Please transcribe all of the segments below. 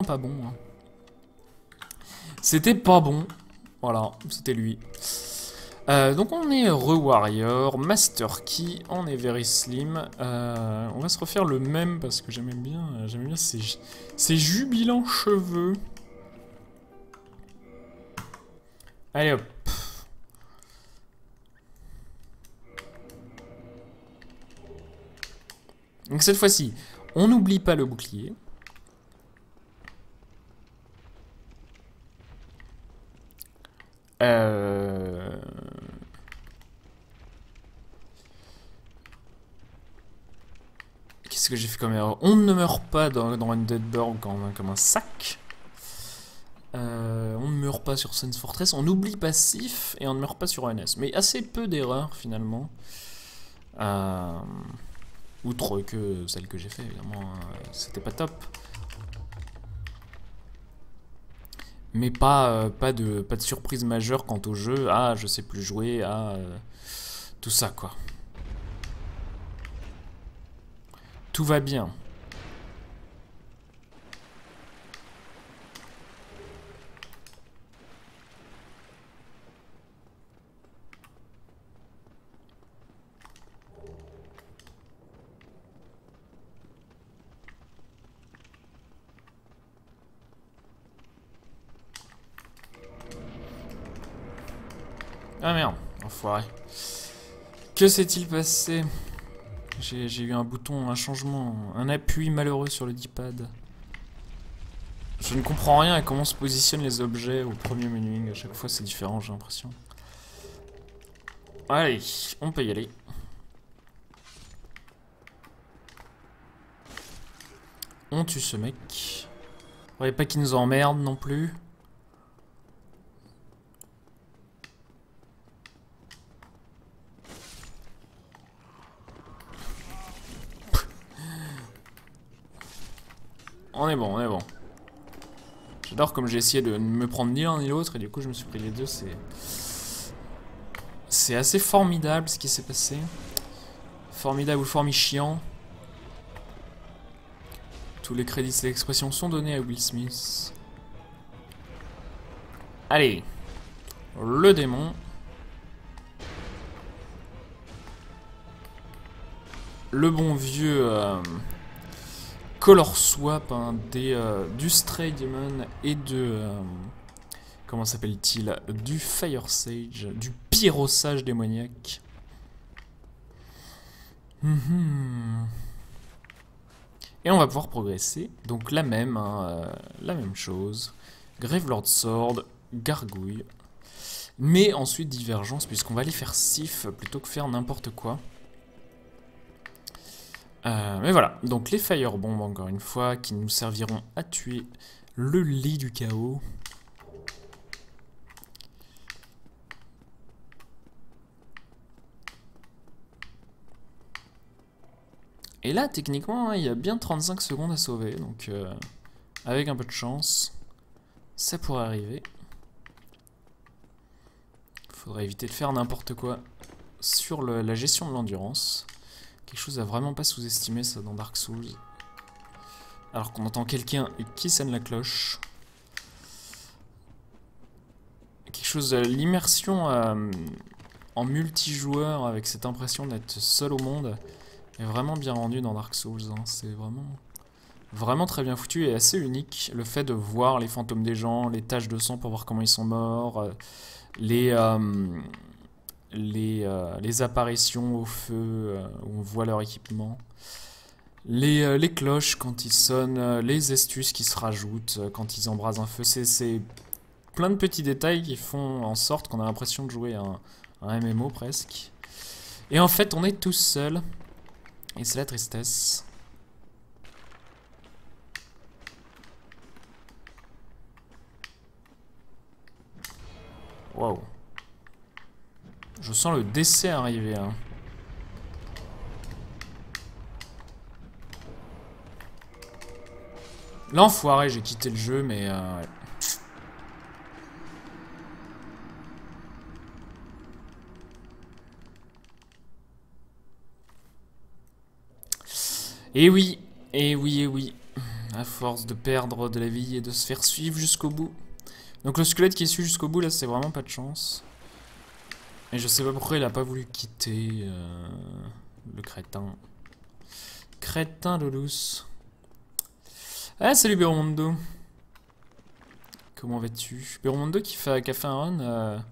pas bon. Hein. C'était pas bon. Voilà, c'était lui. Donc on est Re-Warrior, Master Key, on est Very Slim. On va se refaire le même parce que j'aimais bien ces jubilants cheveux. Allez hop. Donc cette fois-ci, on n'oublie pas le bouclier. Qu'est-ce que j'ai fait comme erreur? On ne meurt pas dans Undead Burg comme un sac. On ne meurt pas sur Sun's Fortress. On oublie passif et on ne meurt pas sur ONS. Mais assez peu d'erreurs finalement. Outre que celle que j'ai fait, évidemment, c'était pas top. Mais pas de surprise majeure quant au jeu. Ah, je sais plus jouer. Ah, tout ça, quoi. Tout va bien. Ah merde, enfoiré. Que s'est-il passé? J'ai eu un bouton, un changement, un appui malheureux sur le D-pad. Je ne comprends rien à comment se positionnent les objets au premier menuing. À chaque fois c'est différent, j'ai l'impression. Allez, on peut y aller. On tue ce mec. Faudrait pas qu'il nous emmerde non plus. On est bon, on est bon. J'adore comme j'ai essayé de ne me prendre ni l'un ni l'autre et du coup je me suis pris les deux, c'est assez formidable ce qui s'est passé. Formidable ou formichiant. Tous les crédits de l'expression sont donnés à Will Smith. Allez. Le démon. Le bon vieux Color Swap hein, du Stray Demon et de... comment s'appelle-t-il? Du Fire Sage, du Pyrosage démoniaque. Et on va pouvoir progresser. Donc la même chose. Gravelord Sword, Gargouille. Mais ensuite divergence, puisqu'on va aller faire Sif plutôt que faire n'importe quoi. Mais voilà, donc les Firebombs, encore une fois, qui nous serviront à tuer le lit du chaos. Et là, techniquement, hein, il y a bien 35 secondes à sauver, donc avec un peu de chance, ça pourrait arriver. Il faudrait éviter de faire n'importe quoi sur la gestion de l'endurance. Quelque chose à vraiment pas sous-estimer ça dans Dark Souls. Alors qu'on entend quelqu'un qui sonne la cloche. Quelque chose, l'immersion en multijoueur avec cette impression d'être seul au monde est vraiment bien rendue dans Dark Souls. Hein. C'est vraiment très bien foutu et assez unique. Le fait de voir les fantômes des gens, les taches de sang pour voir comment ils sont morts, les apparitions au feu où on voit leur équipement, les cloches quand ils sonnent, les astuces qui se rajoutent quand ils embrasent un feu, c'est plein de petits détails qui font en sorte qu'on a l'impression de jouer un MMO presque. Et en fait on est tous seuls et c'est la tristesse. Waouh. Je sens le décès arriver. Hein. L'enfoiré, j'ai quitté le jeu, mais... ouais. Et oui, et oui, et oui. À force de perdre de la vie et de se faire suivre jusqu'au bout. Donc le squelette qui est suivi jusqu'au bout, là, c'est vraiment pas de chance. Et je sais pas pourquoi il a pas voulu quitter le crétin. Crétin Loulous. Ah, salut Beromondo. Comment vas-tu? Beromondo qui a fait un run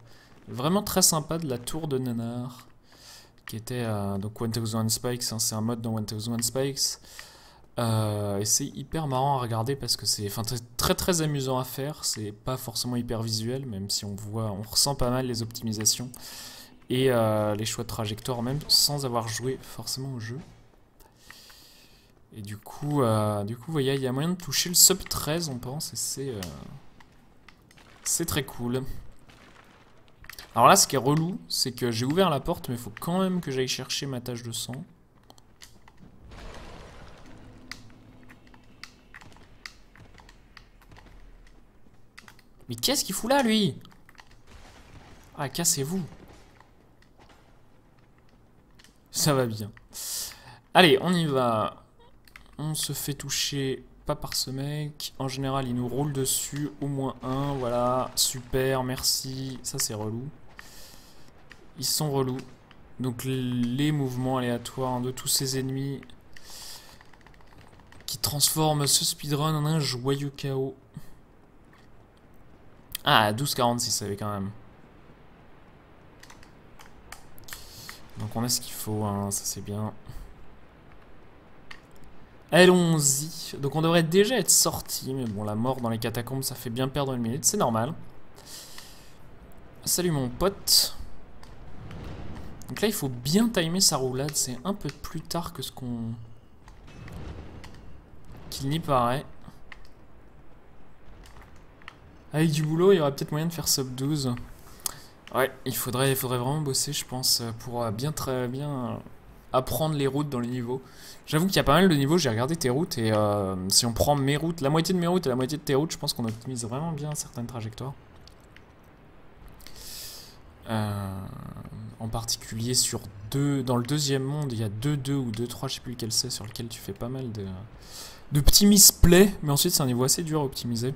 vraiment très sympa de la tour de Nanar. Qui était donc 1001 Spikes, hein, c'est un mode dans 1001 Spikes. Et c'est hyper marrant à regarder parce que c'est très très amusant à faire. C'est pas forcément hyper visuel, même si on ressent pas mal les optimisations et les choix de trajectoire, même sans avoir joué forcément au jeu. Et du coup, vous voyez, il y a moyen de toucher le sub 13, on pense, et c'est très cool. Alors là, ce qui est relou, c'est que j'ai ouvert la porte, mais il faut quand même que j'aille chercher ma tache de sang. Mais qu'est-ce qu'il fout là, lui? Ah, cassez-vous. Ça va bien. Allez, on y va. On se fait toucher pas par ce mec. En général, il nous roule dessus. Au moins un, voilà. Super, merci. Ça, c'est relou. Ils sont relous. Donc, les mouvements aléatoires de tous ces ennemis qui transforment ce speedrun en un joyeux chaos. Ah, 12,46, ça avait quand même. Donc on a ce qu'il faut, hein, ça c'est bien. Allons-y. Donc on devrait déjà être sorti, mais bon, la mort dans les catacombes, ça fait bien perdre une minute, c'est normal. Salut mon pote. Donc là, il faut bien timer sa roulade, c'est un peu plus tard que ce qu'il n'y paraît. Avec du boulot, il y aurait peut-être moyen de faire sub 12. Ouais, il faudrait vraiment bosser, je pense, pour très bien apprendre les routes dans les niveaux. J'avoue qu'il y a pas mal de niveaux, j'ai regardé tes routes, et si on prend mes routes, la moitié de mes routes et la moitié de tes routes, je pense qu'on optimise vraiment bien certaines trajectoires. En particulier dans le deuxième monde, il y a 2-2 ou 2-3, je sais plus lequel c'est, sur lequel tu fais pas mal de petits misplays, mais ensuite c'est un niveau assez dur à optimiser.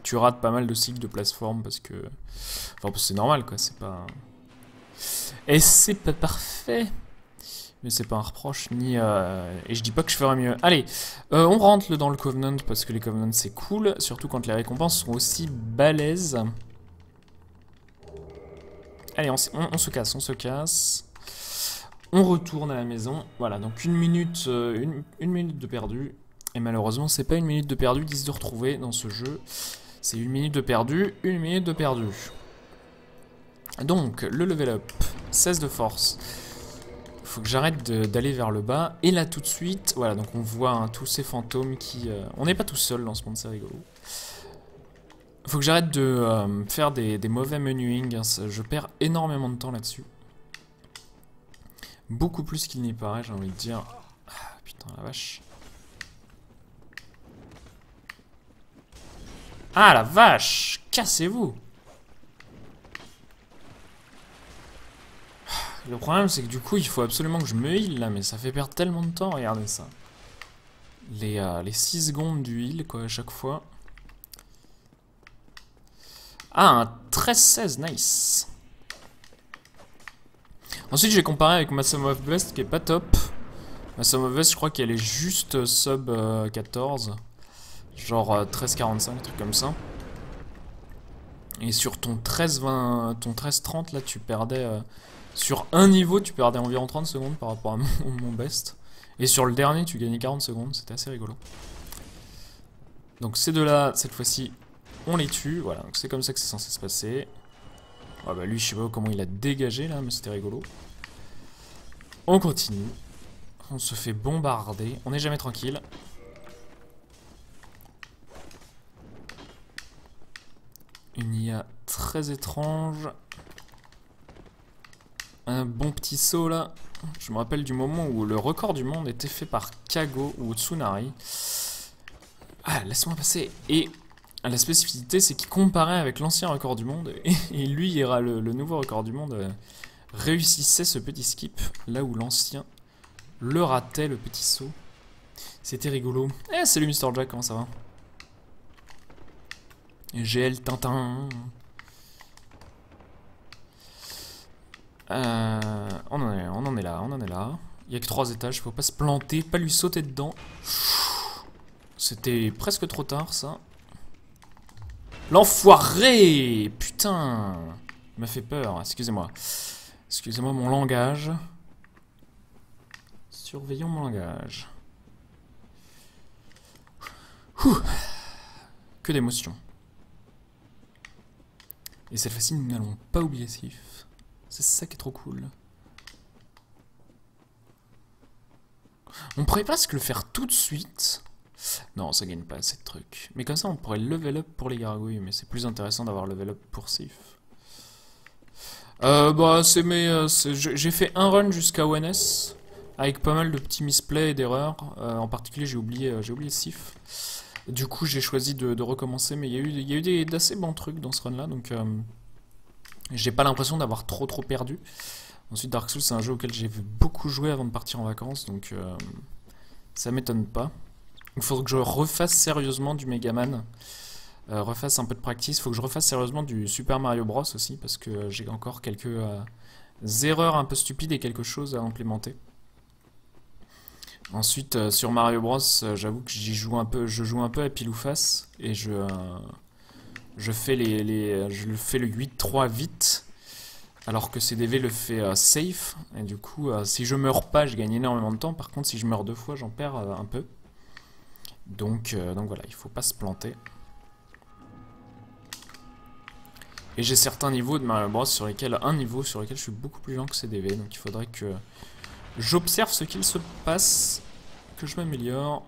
Tu rates pas mal de cycles de plateforme parce que... Enfin, c'est normal, quoi, c'est pas... Et c'est pas parfait. Mais c'est pas un reproche, ni... Et je dis pas que je ferais mieux. Allez, on rentre dans le Covenant parce que les Covenants c'est cool, surtout quand les récompenses sont aussi balèzes. Allez, on se casse, on se casse. On retourne à la maison. Voilà, donc une minute de perdu. Et malheureusement, c'est pas une minute de perdu, 10 de retrouver dans ce jeu. C'est une minute de perdu, une minute de perdu. Donc, le level up, 16 de force. Faut que j'arrête d'aller vers le bas. Et là, tout de suite, voilà, donc on voit hein, tous ces fantômes qui... On n'est pas tout seul dans ce monde, c'est rigolo. Faut que j'arrête de faire des mauvais menuing. Hein, je perds énormément de temps là-dessus. Beaucoup plus qu'il n'y paraît, j'ai envie de dire. Ah, putain, la vache. Ah, la vache! Cassez-vous! Le problème, c'est que du coup, il faut absolument que je me heal là, mais ça fait perdre tellement de temps, regardez ça. Les 6 secondes du heal, quoi, à chaque fois. Ah, un 13-16, nice. Ensuite, j'ai comparé avec ma Sum of Best qui est pas top. Ma Sum of Best, je crois qu'elle est juste sub 14. Genre 13-45, un truc comme ça. Et sur ton 13-20, ton 13-30, là, tu perdais... sur un niveau, tu perdais environ 30 secondes par rapport à mon best. Et sur le dernier, tu gagnais 40 secondes. C'était assez rigolo. Donc ces deux-là, cette fois-ci, on les tue. Voilà, c'est comme ça que c'est censé se passer. Ah bah lui, je sais pas comment il a dégagé là, mais c'était rigolo. On continue. On se fait bombarder. On n'est jamais tranquille. Une IA très étrange. Un bon petit saut là. Je me rappelle du moment où le record du monde était fait par Kago ou Tsunari. Ah, laisse-moi passer. Et la spécificité, c'est qu'il comparait avec l'ancien record du monde. Et lui, il ira le nouveau record du monde réussissait ce petit skip. Là où l'ancien le ratait, le petit saut. C'était rigolo. Eh, salut Mr. Jack, comment ça va? GL Tintin. On en est là, on en est là. Il y a que 3 étages, faut pas se planter, pas lui sauter dedans. C'était presque trop tard, ça. L'enfoiré! Putain! Il m'a fait peur, excusez-moi. Excusez-moi mon langage. Surveillons mon langage. Ouh. Que d'émotions. Et cette fois-ci, nous n'allons pas oublier Sif. C'est ça qui est trop cool. On pourrait presque le faire tout de suite. Non, ça gagne pas assez de trucs. Mais comme ça, on pourrait level up pour les gargouilles. Mais c'est plus intéressant d'avoir level up pour Sif. Bah, c'est mes... j'ai fait un run jusqu'à ONS. Avec pas mal de petits misplays et d'erreurs. En particulier, j'ai oublié Sif. Du coup, j'ai choisi de recommencer. Mais il y a eu d'assez bons trucs dans ce run-là. Donc, j'ai pas l'impression d'avoir trop perdu. Ensuite, Dark Souls, c'est un jeu auquel j'ai beaucoup joué avant de partir en vacances. Donc, ça m'étonne pas. Il faudrait que je refasse sérieusement du Megaman. Refasse un peu de practice. Il faut que je refasse sérieusement du Super Mario Bros aussi. Parce que j'ai encore quelques erreurs un peu stupides et quelque chose à implémenter. Ensuite, sur Mario Bros, j'avoue que je joue un peu à pile ou face. Et je fais le 8-3 vite. Alors que CDV le fait safe. Et du coup, si je meurs pas, je gagne énormément de temps. Par contre, si je meurs 2 fois, j'en perds un peu. Donc voilà, il faut pas se planter. Et j'ai certains niveaux de Mario Bros sur lesquels je suis beaucoup plus lent que CDV. Donc il faudrait que j'observe ce qu'il se passe, que je m'améliore.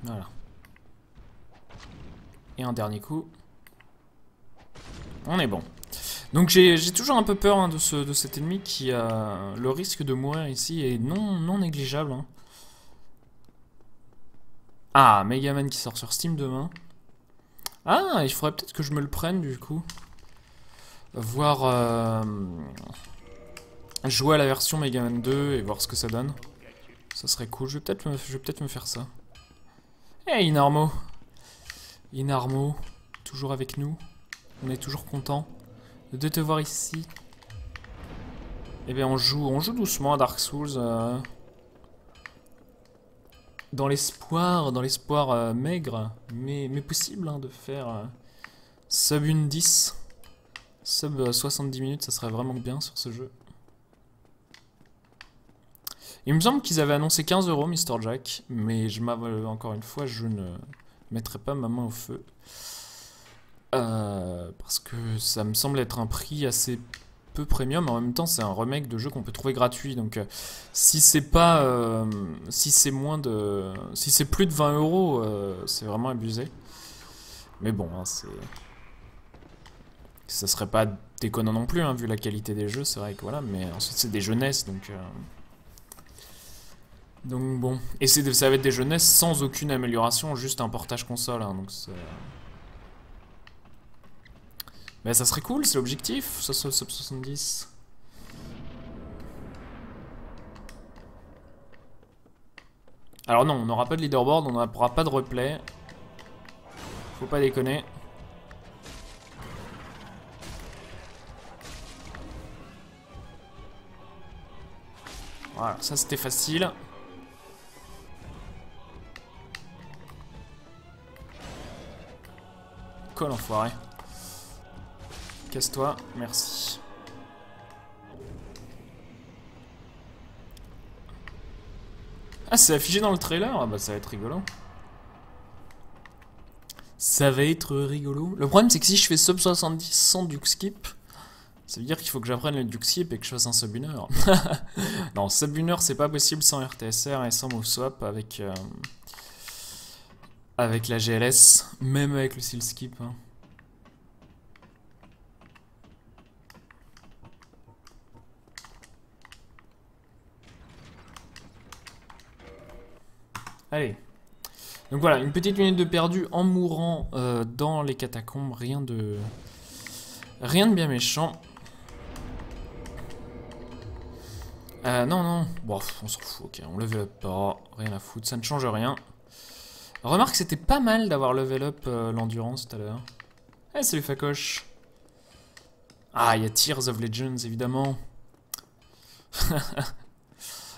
Voilà. Et un dernier coup. On est bon. Donc j'ai toujours un peu peur hein, de cet ennemi qui a le risque de mourir ici est non négligeable. Hein. Ah, Megaman qui sort sur Steam demain. Ah, il faudrait peut-être que je me le prenne du coup. Voir jouer à la version Megaman 2 et voir ce que ça donne. Ça serait cool. Je vais peut-être me faire ça. Hey Inarmo. Inarmo, toujours avec nous. On est toujours content de te voir ici. Eh bien on joue doucement à Dark Souls. Dans l'espoir maigre, mais possible hein, de faire sub une 10. Sub 70 minutes, ça serait vraiment bien sur ce jeu. Il me semble qu'ils avaient annoncé 15 €, Mr. Jack, mais encore une fois, je ne mettrai pas ma main au feu. Parce que ça me semble être un prix assez peu premium, en même temps c'est un remake de jeu qu'on peut trouver gratuit, donc si c'est pas... si c'est plus de 20 €, c'est vraiment abusé. Mais bon, hein, ça serait pas déconnant non plus, hein, vu la qualité des jeux, c'est vrai que voilà, mais ensuite c'est des jeunesses, donc bon. Et ça va être des jeunesses sans aucune amélioration, juste un portage console, hein, donc c'est... Mais ça serait cool, c'est l'objectif, ça soit sub 70. Alors non, on n'aura pas de leaderboard, on n'aura pas de replay. Faut pas déconner. Voilà, ça c'était facile. Colle enfoiré. Casse-toi, merci. Ah, c'est affiché dans le trailer? Ah bah ça va être rigolo. Ça va être rigolo. Le problème c'est que si je fais sub 70 sans Duke Skip, ça veut dire qu'il faut que j'apprenne le Duke Skip et que je fasse un sub 1 heure. Non, sub 1 heure c'est pas possible sans RTSR et sans move swap avec la GLS, même avec le seal skip. Hein. Allez, Donc voilà, une petite minute de perdu en mourant dans les catacombes. Rien de bien méchant. Non, non. Bon, on s'en fout, ok. On level up pas. Rien à foutre, ça ne change rien. Remarque, c'était pas mal d'avoir level up l'endurance tout à l'heure. Eh, salut Facoche. Ah, il y a Tears of Legends, évidemment.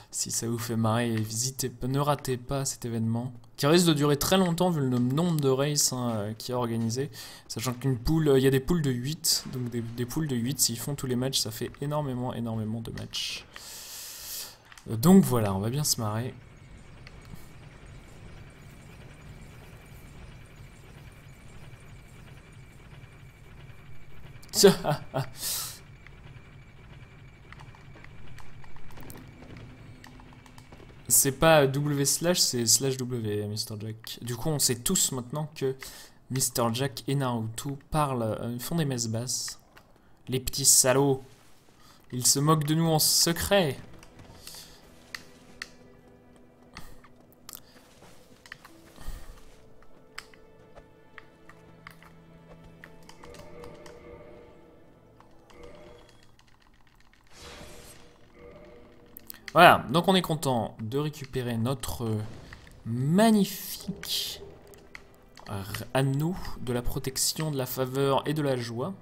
Si ça vous fait marrer, ne ratez pas cet événement. Qui risque de durer très longtemps vu le nombre de races qui a organisé. Sachant qu'une poule, il y a des poules de 8. Donc des poules de 8, s'ils font tous les matchs, ça fait énormément de matchs. Donc voilà, on va bien se marrer. C'est pas W slash, c'est slash W, Mr. Jack. Du coup, on sait tous maintenant que Mr. Jack et Naruto parlent, font des messes basses. Les petits salauds. Ils se moquent de nous en secret. Voilà, donc on est content de récupérer notre magnifique anneau de la protection, de la faveur et de la joie.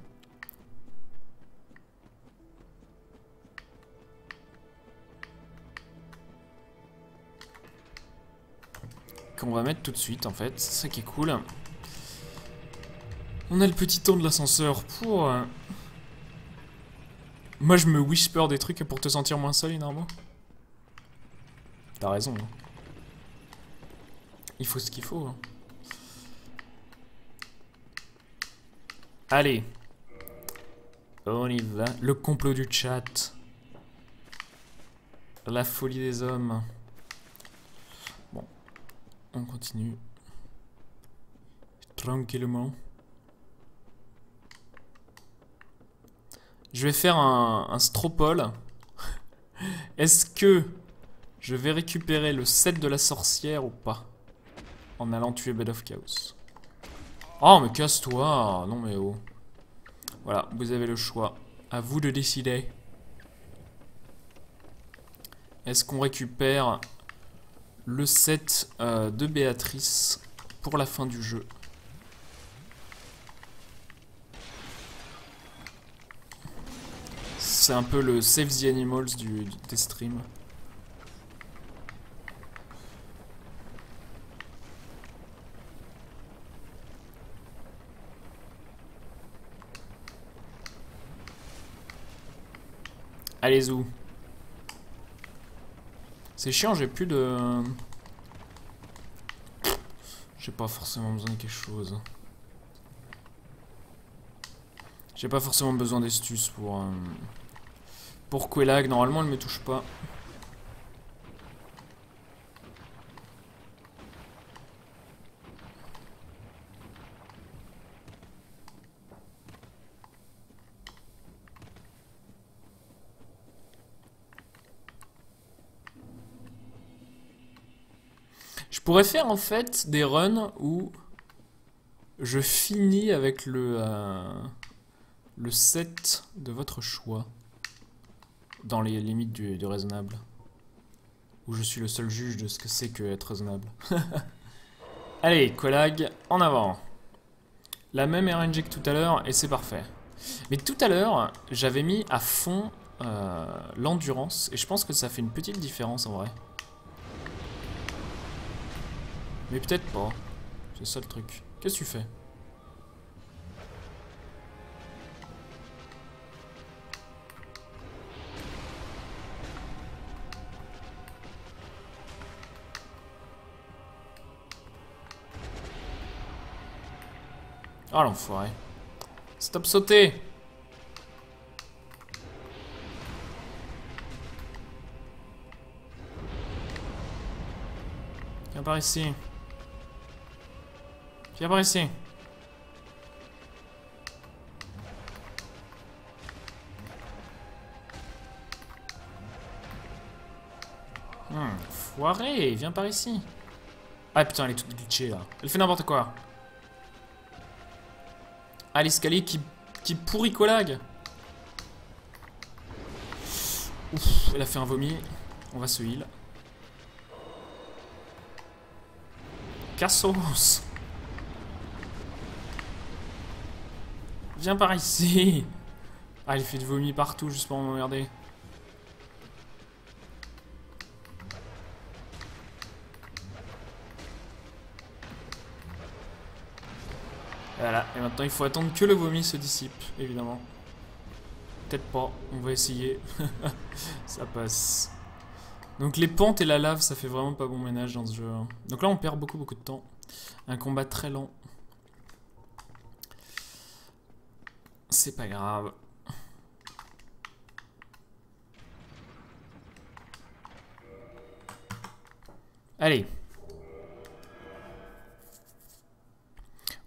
Qu'on va mettre tout de suite en fait, c'est ça qui est cool. On a le petit temps de l'ascenseur pour... Moi je me whisper des trucs pour te sentir moins seul, énormément. T'as raison. Hein. Il faut ce qu'il faut. Hein. Allez. On y va. Le complot du chat. La folie des hommes. Bon. On continue. Tranquillement. Je vais faire un stropole. Est-ce que je vais récupérer le set de la sorcière ou pas? En allant tuer Bed of Chaos. Oh, mais casse-toi! Non, mais oh. Voilà, vous avez le choix. À vous de décider. Est-ce qu'on récupère le set de Béatrice pour la fin du jeu? C'est un peu le Save the Animals des streams. Allez où? C'est chiant, j'ai plus de... J'ai pas forcément besoin de quelque chose. J'ai pas forcément besoin d'estus pour Quelag. Normalement, elle me touche pas. Je pourrais faire en fait des runs où je finis avec le set de votre choix. Dans les limites du raisonnable. Où je suis le seul juge de ce que c'est que être raisonnable. Allez, Quelag, en avant. La même RNG que tout à l'heure et c'est parfait. Mais tout à l'heure, j'avais mis à fond l'endurance et je pense que ça fait une petite différence en vrai. Mais peut-être pas. C'est ça le truc. Qu'est-ce que tu fais? Ah l'enfoiré. Stop sauter. Viens par ici. Viens par ici. Foiré, viens par ici. Ah putain, elle est toute glitchée là. Elle fait n'importe quoi. Ah, l'escalier qui pourricolag. Ouf, elle a fait un vomi. On va se heal. Cassos. Viens par ici. Ah, elle fait du vomi partout juste pour m'emmerder. Voilà, et maintenant il faut attendre que le vomi se dissipe, évidemment. Peut-être pas, on va essayer. Ça passe. Donc les pentes et la lave, ça fait vraiment pas bon ménage dans ce jeu. Donc là on perd beaucoup de temps. Un combat très lent. C'est pas grave. Allez.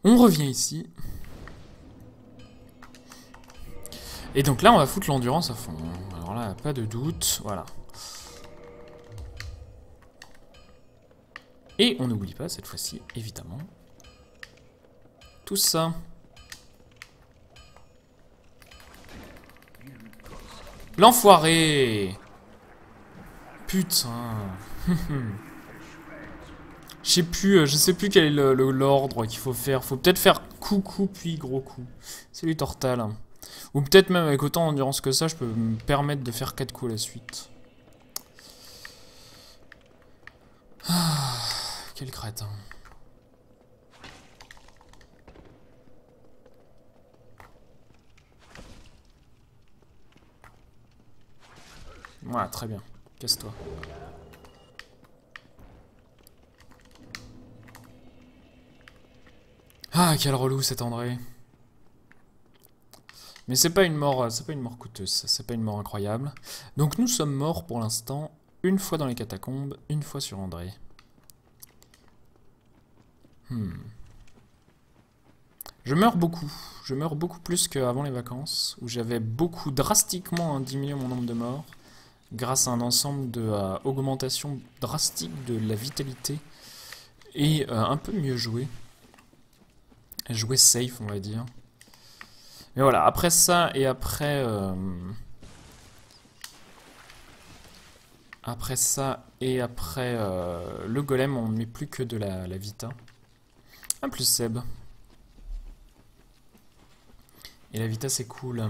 On revient ici. Et donc là on va foutre l'endurance à fond. Alors là, pas de doute. Voilà. Et on n'oublie pas cette fois-ci, évidemment, tout ça. L'enfoiré! Putain. Je sais plus quel est l'ordre qu'il faut faire. Faut peut-être faire coup puis gros coup. C'est du Tortal. Ou peut-être même avec autant d'endurance que ça, je peux me permettre de faire 4 coups à la suite. Ah, quel crétin. Voilà, très bien. Casse-toi. Ah, quel relou cet André. Mais c'est pas une mort coûteuse, c'est pas une mort incroyable. Donc nous sommes morts pour l'instant, une fois dans les catacombes, une fois sur André. Je meurs beaucoup plus qu'avant les vacances, où j'avais drastiquement diminué mon nombre de morts, grâce à un ensemble de augmentation drastique de la vitalité, et un peu mieux jouer. Jouer safe, on va dire. Mais voilà, après ça et après... après ça et après le golem, on ne met plus que de la vita. Un plus Seb. Et la vita, c'est cool.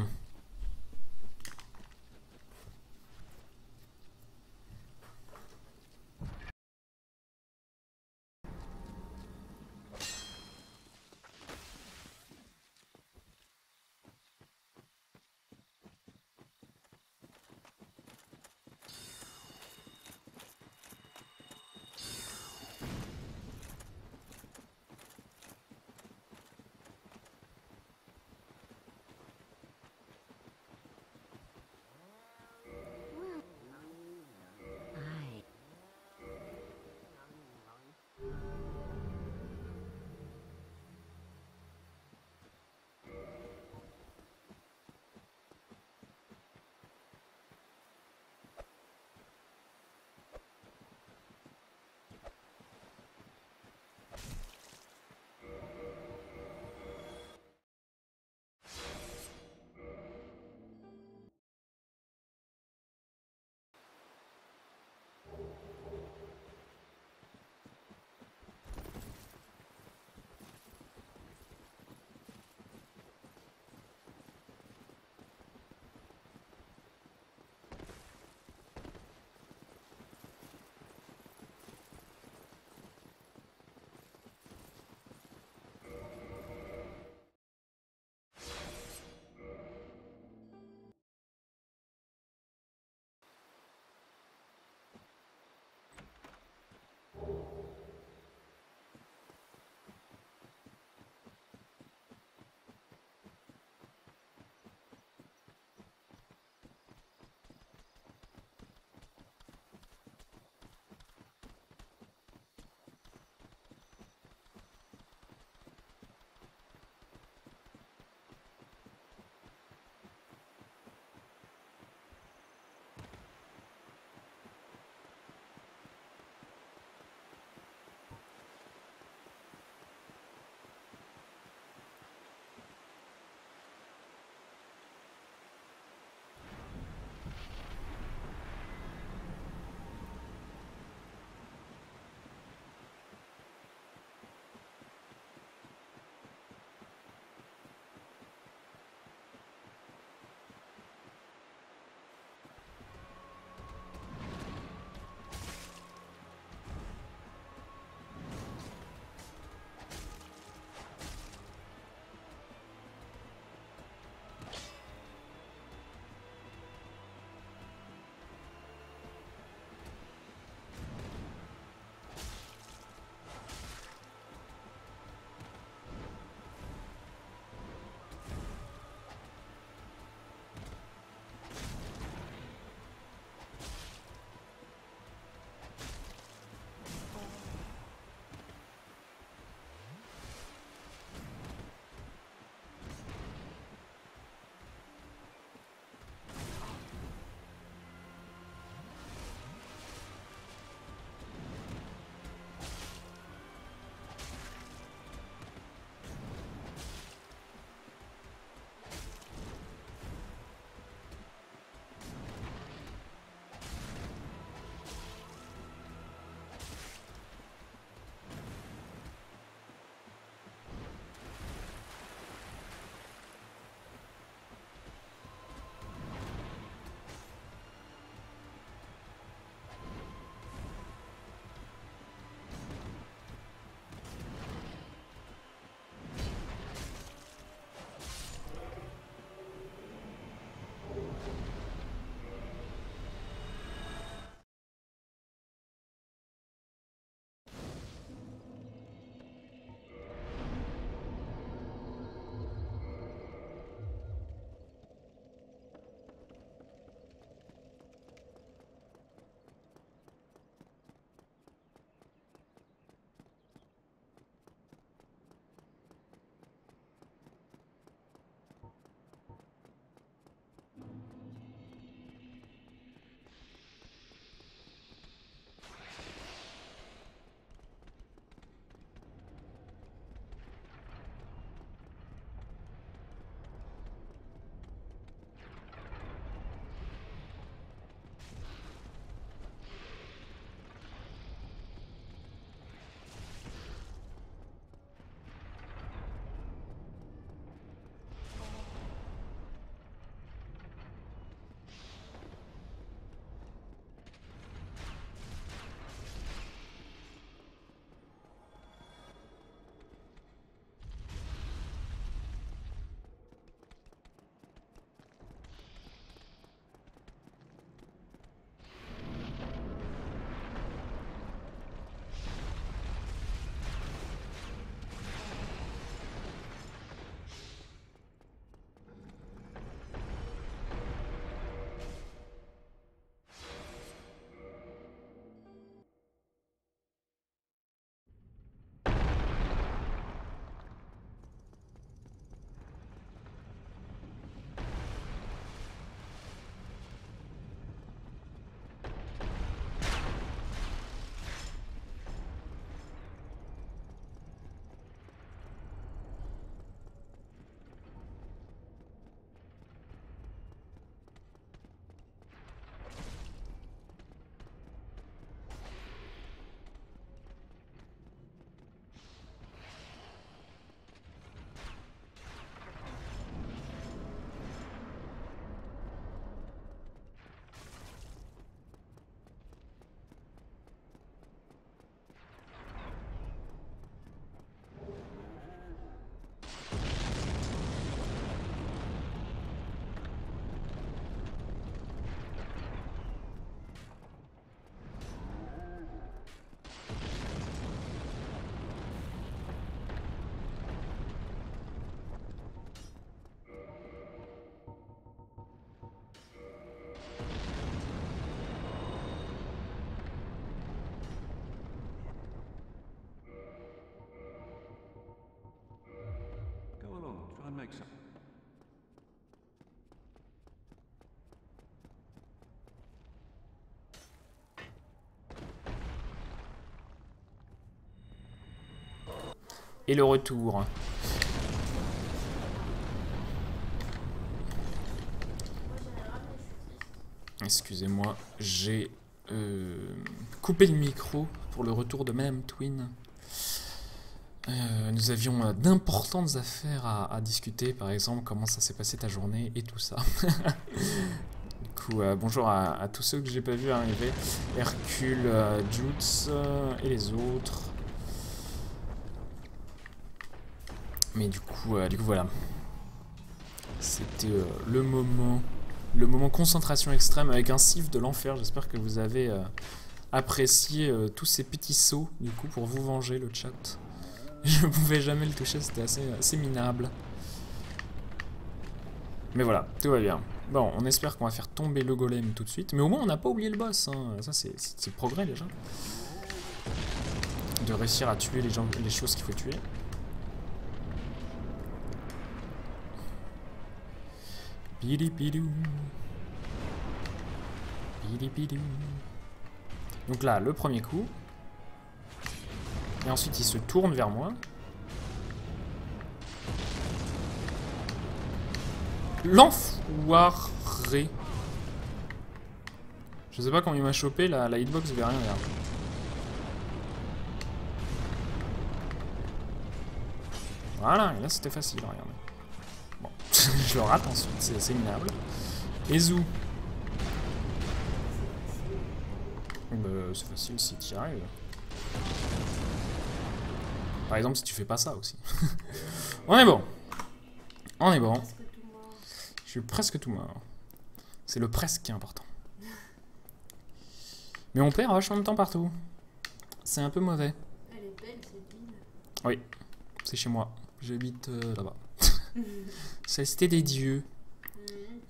Et le retour. Excusez-moi, j'ai coupé le micro pour le retour de Madame Twin. Nous avions d'importantes affaires à discuter, par exemple comment ça s'est passé ta journée et tout ça. Du coup, bonjour à tous ceux que j'ai pas vu arriver. Hercule, Jutz et les autres. Mais du coup voilà. C'était le moment concentration extrême avec un sif de l'enfer. J'espère que vous avez apprécié tous ces petits sauts du coup pour vous venger le chat. Je ne pouvais jamais le toucher, c'était assez minable. Mais voilà, tout va bien. Bon, on espère qu'on va faire tomber le golem tout de suite. Mais au moins, on n'a pas oublié le boss. Hein. Ça, c'est le progrès déjà. De réussir à tuer les choses qu'il faut tuer. Pili-pilou. Pili-pilou. Donc là, le premier coup. Et ensuite, il se tourne vers moi. L'enfoiré. Je sais pas comment il m'a chopé, la hitbox veut rien faire. Voilà, et là c'était facile, regardez. Bon, je le rate ensuite, c'est assez minable. Ezu. C'est facile si tu y arrives. Par exemple, si tu fais pas ça aussi. On est bon. On est bon. Je suis presque tout mort. C'est le presque qui est important. Mais on perd vachement de temps partout. C'est un peu mauvais. Elle est belle, cette ville. Oui, c'est chez moi. J'habite là-bas. C'est la cité des dieux.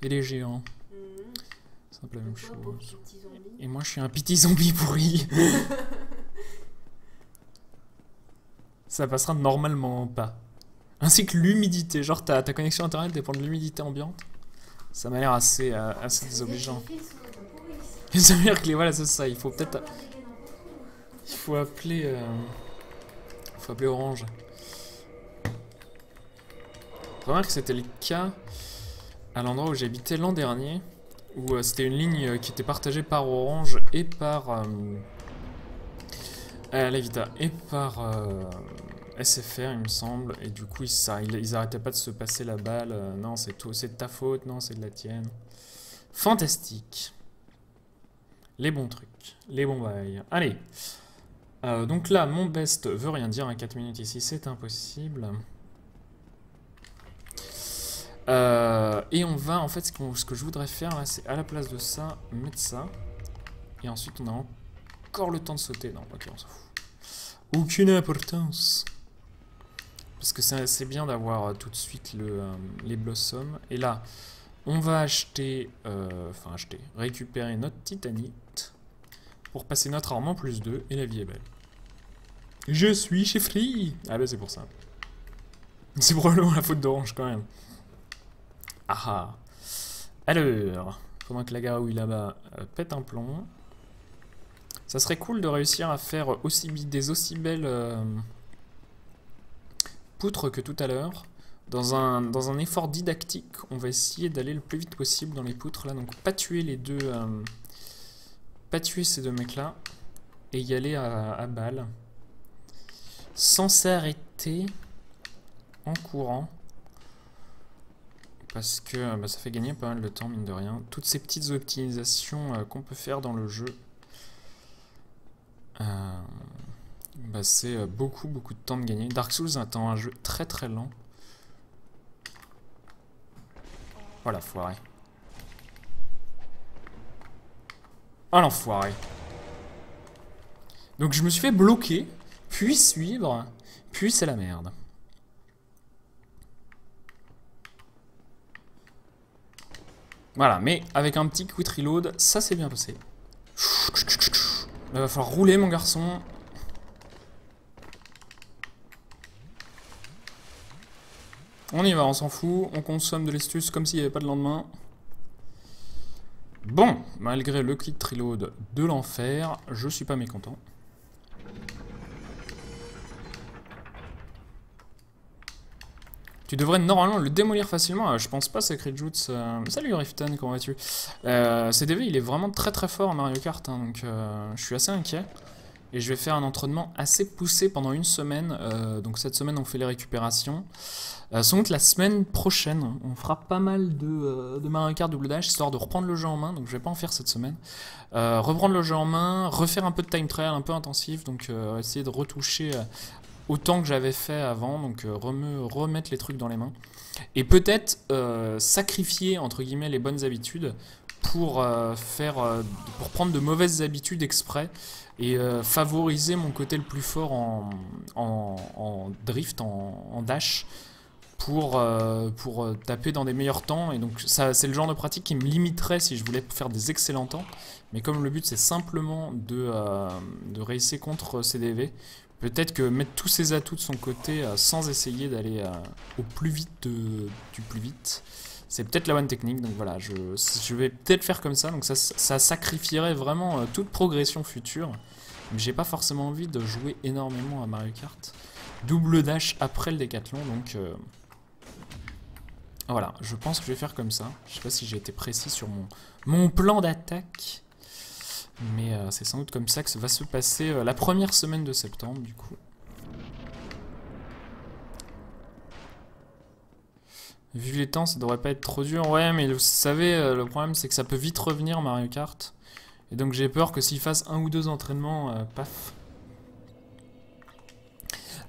Et des géants. C'est un peu la même chose. Et moi, je suis un petit zombie pourri. Ça passera normalement pas. Ainsi que l'humidité. Genre, ta connexion internet dépend de l'humidité ambiante. Ça m'a l'air assez désobligeant. Ça veut dire que voilà, c'est ça. Il faut peut-être. Il faut appeler. Faut appeler Orange. Remarque que c'était le cas à l'endroit où j'habitais l'an dernier. Où c'était une ligne qui était partagée par Orange et par. La Vita et par SFR il me semble, et du coup ils arrêtaient pas de se passer la balle, non c'est de ta faute, non c'est de la tienne. Fantastique. Les bons trucs, les bons bails. Allez, donc là mon best veut rien dire, 4 minutes ici c'est impossible. Et on va en fait ce que je voudrais faire là, c'est à la place de ça, mettre ça, et ensuite on a encore le temps de sauter, non ok on s'en fout. Aucune importance. Parce que c'est bien d'avoir tout de suite les blossoms. Et là, on va acheter... récupérer notre titanite. Pour passer notre arme en +2. Et la vie est belle. Je suis chez Free. Ah bah c'est pour ça. C'est probablement la faute d'Orange quand même. Ah ah. Alors, pendant que la garouille là-bas pète un plomb. Ça serait cool de réussir à faire des aussi belles poutres que tout à l'heure. Dans un effort didactique, on va essayer d'aller le plus vite possible dans les poutres là. Donc pas tuer les deux... pas tuer ces deux mecs là. Et y aller à balle. Sans s'arrêter. En courant. Parce que ça fait gagner pas mal de temps mine de rien. Toutes ces petites optimisations qu'on peut faire dans le jeu. C'est beaucoup de temps de gagner. Dark Souls étant un jeu très très lent. Voilà, foiré. Oh l'enfoiré. Donc je me suis fait bloquer, puis suivre, puis c'est la merde. Voilà, mais avec un petit quick reload, ça s'est bien passé. Là, va falloir rouler mon garçon. On y va, on s'en fout. On consomme de l'estus comme s'il n'y avait pas de lendemain. Bon, malgré le quick reload de l'enfer, je suis pas mécontent. Tu devrais normalement le démolir facilement. Je pense pas, Sacred Roots. Salut Riften, comment vas-tu? CDV, il est vraiment très très fort en Mario Kart, hein, donc je suis assez inquiet. Et je vais faire un entraînement assez poussé pendant une semaine. Donc cette semaine, on fait les récupérations. Sans doute la semaine prochaine, on fera pas mal de Mario Kart Double Dash, histoire de reprendre le jeu en main. Donc je vais pas en faire cette semaine. Reprendre le jeu en main, refaire un peu de time trial un peu intensif. Donc essayer de retoucher autant que j'avais fait avant. Donc remettre les trucs dans les mains. Et peut-être sacrifier, entre guillemets, les bonnes habitudes pour pour prendre de mauvaises habitudes exprès et favoriser mon côté le plus fort en drift, en dash pour taper dans des meilleurs temps. Et donc ça, c'est le genre de pratique qui me limiterait si je voulais faire des excellents temps. Mais comme le but c'est simplement de racer contre CDV, peut-être que mettre tous ses atouts de son côté sans essayer d'aller au plus vite du plus vite, c'est peut-être la bonne technique. Donc voilà, je vais peut-être faire comme ça. Donc ça sacrifierait vraiment toute progression future. Mais j'ai pas forcément envie de jouer énormément à Mario Kart. Double dash après le décathlon, donc voilà, je pense que je vais faire comme ça. Je sais pas si j'ai été précis sur mon plan d'attaque. Mais c'est sans doute comme ça que ça va se passer la première semaine de septembre, du coup. Vu les temps, ça devrait pas être trop dur. Ouais, mais vous savez, le problème c'est que ça peut vite revenir Mario Kart. Et donc j'ai peur que s'il fasse 1 ou 2 entraînements, paf.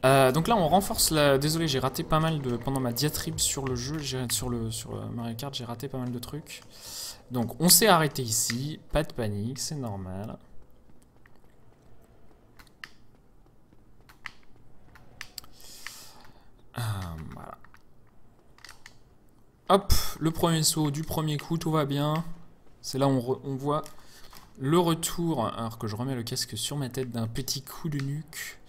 Donc là on renforce la... Désolé, j'ai raté pas mal de... Pendant ma diatribe sur le jeu, sur Mario Kart, j'ai raté pas mal de trucs. Donc on s'est arrêté ici, pas de panique, c'est normal. Voilà. Hop, le premier saut du premier coup, tout va bien. C'est là où on voit le retour, alors que je remets le casque sur ma tête, d'un petit coup de nuque.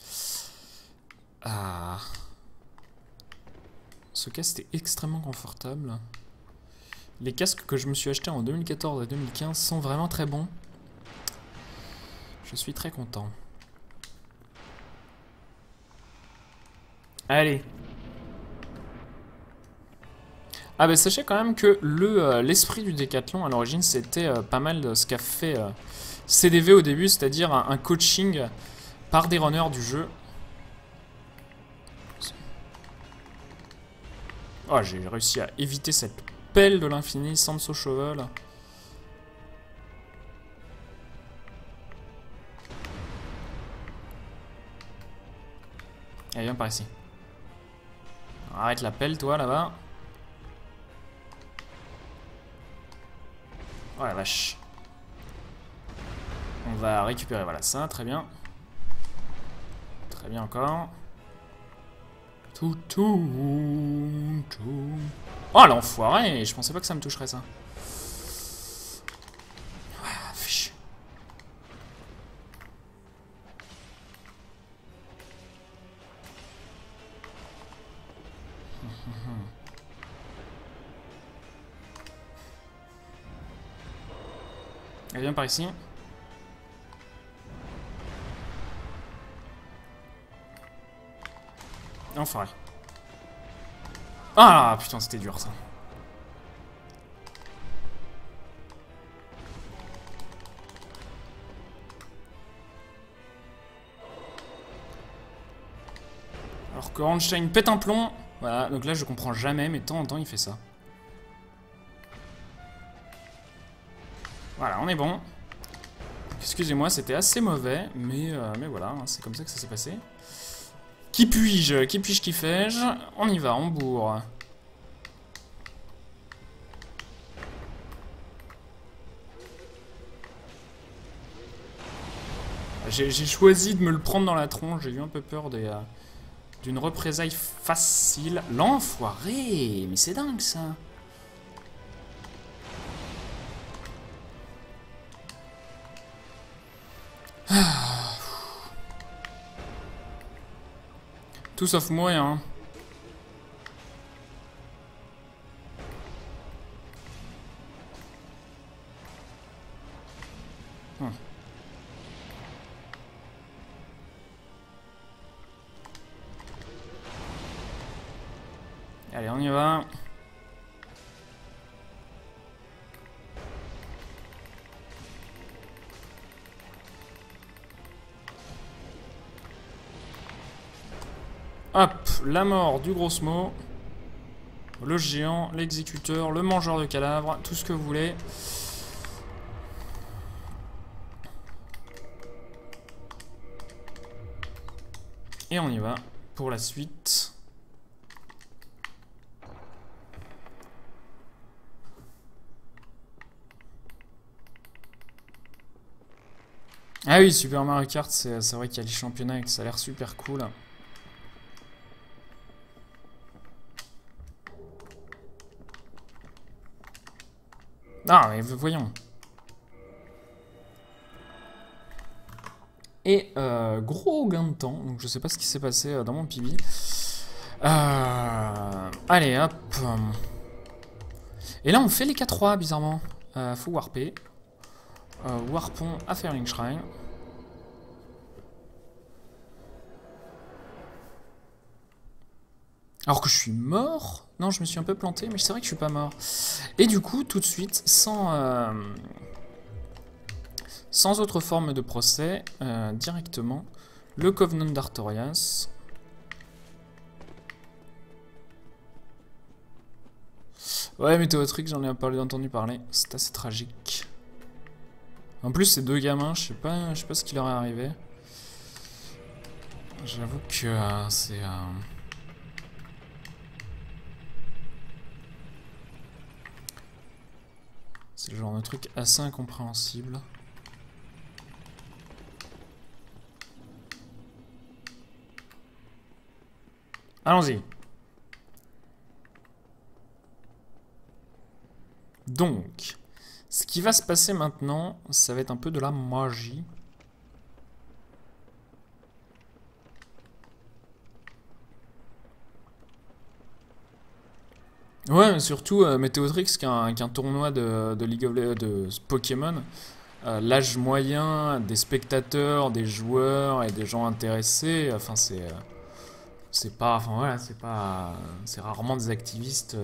Ce casque est extrêmement confortable. Les casques que je me suis achetés en 2014 et 2015 sont vraiment très bons. Je suis très content. Allez. Ah bah sachez quand même que l'esprit du décathlon à l'origine c'était pas mal de ce qu'a fait CDV au début, c'est-à-dire un coaching par des runners du jeu. Oh, j'ai réussi à éviter cette pelle de l'infini sans saut cheval. Allez, viens par ici. Arrête la pelle, toi, là-bas. Oh la vache. On va récupérer, voilà ça, très bien. Très bien encore. Tout. Oh l'enfoiré, je pensais pas que ça me toucherait ça. Ah, fiche. Allez, viens par ici. Enfoiré. Ah putain, c'était dur ça. Alors que Einstein pète un plomb. Voilà, donc là je comprends jamais, mais de temps en temps il fait ça. Voilà, on est bon. Excusez-moi, c'était assez mauvais, mais voilà, hein, c'est comme ça que ça s'est passé. Qui puis-je? Qui fais-je? On y va, on bourre. J'ai choisi de me le prendre dans la tronche, j'ai eu un peu peur d'une représaille facile. L'enfoiré! Mais c'est dingue ça! Tout sauf mourir, hein. Allez, on y va. Hop, la mort du gros mot. Le géant, l'exécuteur, le mangeur de cadavres, tout ce que vous voulez. Et on y va pour la suite. Ah oui, Super Mario Kart, c'est vrai qu'il y a les championnats et que ça a l'air super cool. Ah, mais voyons. Et gros gain de temps, donc je sais pas ce qui s'est passé dans mon PB. Allez, hop. Et là, on fait les K3, bizarrement. Faut warper. Warpons à Faring Shrine. Alors que je suis mort. Non, je me suis un peu planté, mais c'est vrai que je suis pas mort. Et du coup, tout de suite, sans autre forme de procès, directement, le Covenant d'Artorias. Ouais, Météotrix, j'en ai entendu parler. C'est assez tragique. En plus, ces deux gamins, je sais pas ce qui leur est arrivé. J'avoue que c'est... c'est le genre de truc assez incompréhensible. Allons-y. Donc, ce qui va se passer maintenant, ça va être un peu de la magie. Ouais, mais surtout Météotrix, qui est un tournoi de League of de Pokémon. L'âge moyen des spectateurs, des joueurs et des gens intéressés, enfin c'est pas, enfin voilà, c'est rarement des activistes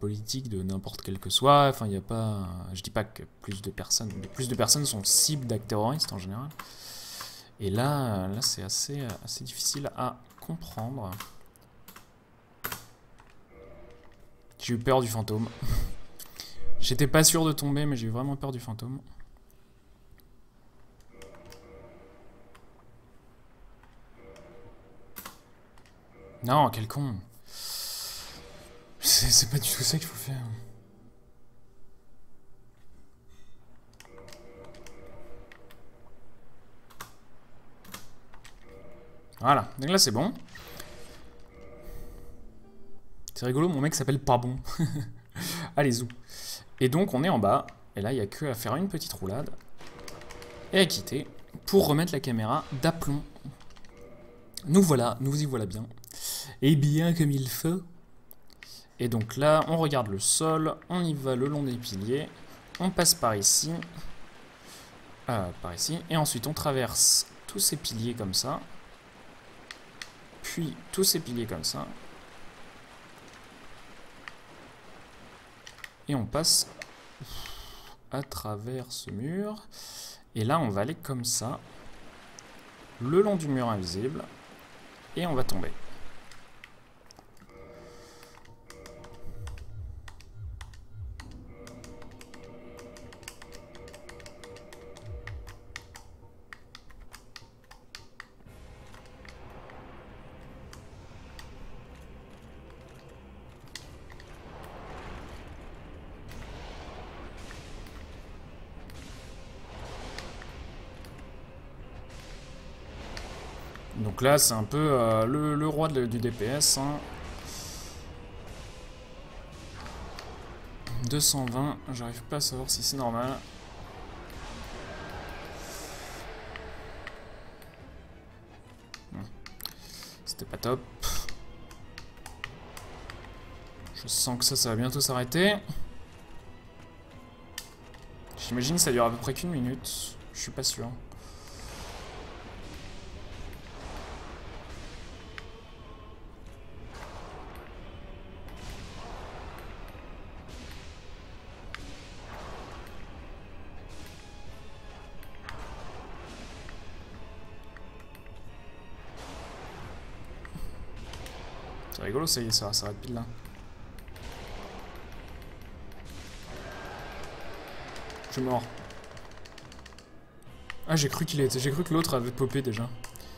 politiques de n'importe quel que soit. Enfin, il y a pas, je dis pas que plus de personnes sont cibles d'actes terroristes en général. Et là c'est assez difficile à comprendre. J'ai eu peur du fantôme. J'étais pas sûr de tomber, mais j'ai eu vraiment peur du fantôme. Non, quel con. C'est pas du tout ça qu'il faut faire. Voilà, donc là c'est bon. C'est rigolo, mon mec s'appelle pas bon. Allez, zou. Et donc on est en bas, et là il n'y a que à faire une petite roulade, et à quitter, pour remettre la caméra d'aplomb. Nous voilà, nous y voilà bien. Et bien comme il faut. Et donc là, on regarde le sol, on y va le long des piliers, on passe par ici, et ensuite on traverse tous ces piliers comme ça, puis tous ces piliers comme ça, et on passe à travers ce mur, et là on va aller comme ça, le long du mur invisible, et on va tomber. Donc là, c'est un peu le roi du DPS. Hein. 220, j'arrive pas à savoir si c'est normal. C'était pas top. Je sens que ça va bientôt s'arrêter. J'imagine que ça dure à peu près qu'1 minute. Je suis pas sûr. C'est rigolo, ça y est, ça s'arrête pile là. Je suis mort. Ah, j'ai cru que l'autre avait popé déjà.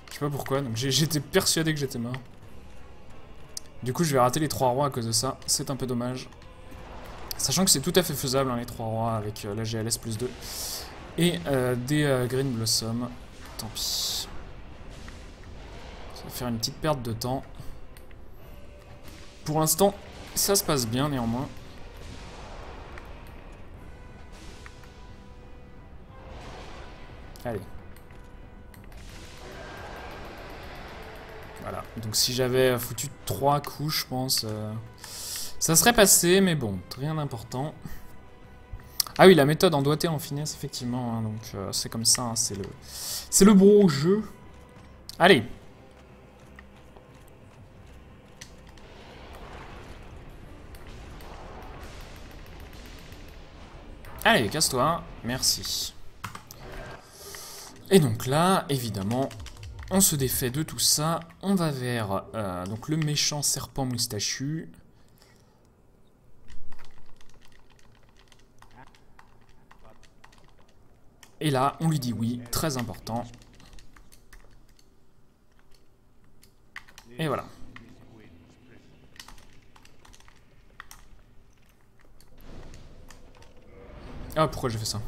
Je sais pas pourquoi, donc j'étais persuadé que j'étais mort. Du coup, je vais rater les 3 rois à cause de ça. C'est un peu dommage. Sachant que c'est tout à fait faisable, hein, les 3 rois, avec la GLS plus 2. Et des Green Blossom. Tant pis. Ça va faire une petite perte de temps. Pour l'instant, ça se passe bien néanmoins. Allez. Voilà. Donc si j'avais foutu 3 coups, je pense, ça serait passé, mais bon, rien d'important. Ah oui, la méthode en doigté en finesse, effectivement. Hein, donc c'est comme ça, hein, c'est le beau jeu. Allez. Allez, casse-toi. Merci. Et donc là, évidemment, on se défait de tout ça. On va vers donc le méchant serpent moustachu. Et là, on lui dit oui, très important. Et voilà. Ah, pourquoi j'ai fait ça?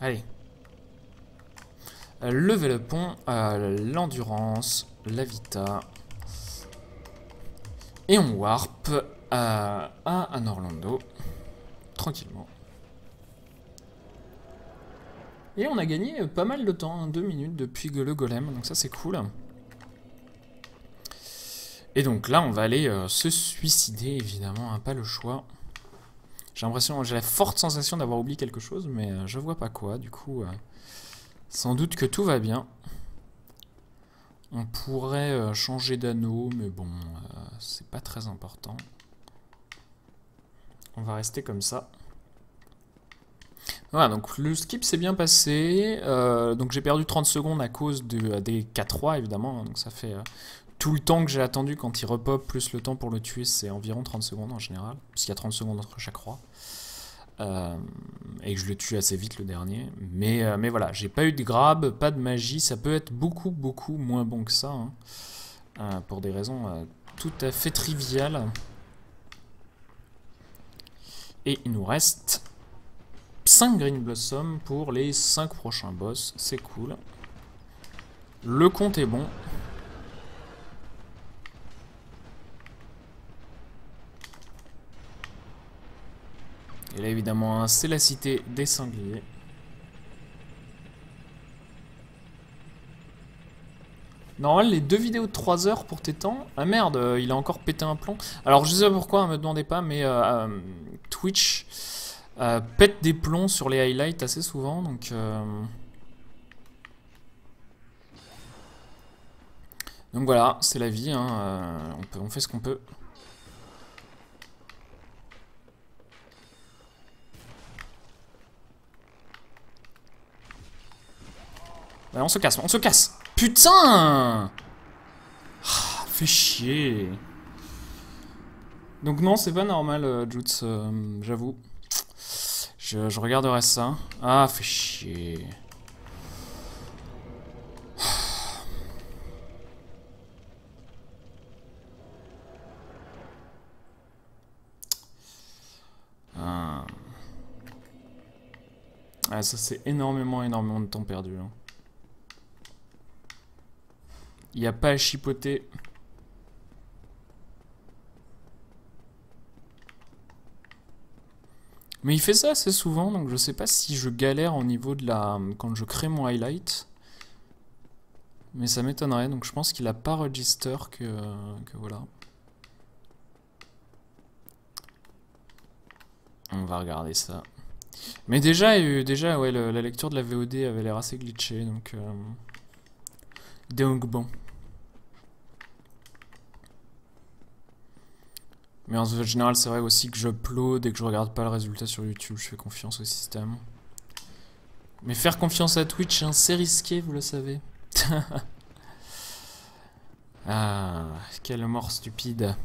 Allez. Lever le pont, l'endurance, la vita. Et on warp à Orlando. Tranquillement. Et on a gagné pas mal de temps, hein, 2 minutes depuis le golem, donc ça c'est cool. Et donc là on va aller se suicider évidemment, hein, pas le choix. J'ai la forte sensation d'avoir oublié quelque chose, mais je vois pas quoi, du coup sans doute que tout va bien. On pourrait changer d'anneau, mais bon, c'est pas très important. On va rester comme ça. Voilà, donc le skip s'est bien passé. Donc j'ai perdu 30 secondes à cause des 4 rois, évidemment. Donc ça fait tout le temps que j'ai attendu quand il repop, plus le temps pour le tuer, c'est environ 30 secondes en général. Parce qu'il y a 30 secondes entre chaque roi. Et que je le tue assez vite le dernier. Mais voilà, j'ai pas eu de grab, pas de magie. Ça peut être beaucoup moins bon que ça. Hein, pour des raisons tout à fait triviales. Et il nous reste 5 Green Blossom pour les 5 prochains boss. C'est cool. Le compte est bon. Et là évidemment c'est la cité des sangliers. Normalement les 2 vidéos de 3 heures pour tes temps. Ah merde, il a encore pété un plomb. Alors je sais pas pourquoi, me demandez pas, mais Twitch pète des plombs sur les highlights assez souvent, donc voilà, c'est la vie, hein, on fait ce qu'on peut. Ouais, on se casse. Putain! Fais chier. Donc non, c'est pas normal, Jutz, j'avoue. Je regarderai ça. Ah, fais chier. Ah, ça c'est énormément de temps perdu. Hein. Il n'y a pas à chipoter. Mais il fait ça assez souvent, donc je sais pas si je galère au niveau de la... quand je crée mon highlight. Mais ça m'étonnerait, donc je pense qu'il a pas register que voilà. On va regarder ça. Mais déjà ouais, la lecture de la VOD avait l'air assez glitchée, donc bon. Mais en général, c'est vrai aussi que j'upload et que je regarde pas le résultat sur YouTube, je fais confiance au système. Mais faire confiance à Twitch, hein, c'est risqué, vous le savez. Ah, quelle mort stupide.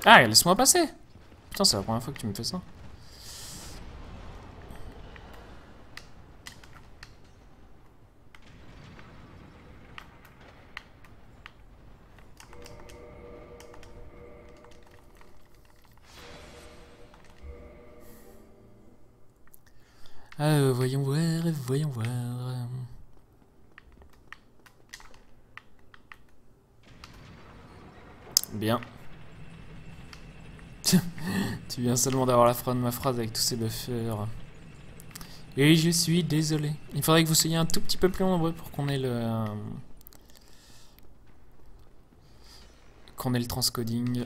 Ah, laisse-moi passer. Putain, c'est la première fois que tu me fais ça. Ah, voyons voir, voyons voir. Bien. Tu viens seulement d'avoir la fin de ma phrase avec tous ces buffers. Et je suis désolé. Il faudrait que vous soyez un tout petit peu plus nombreux pour qu'on ait le transcoding.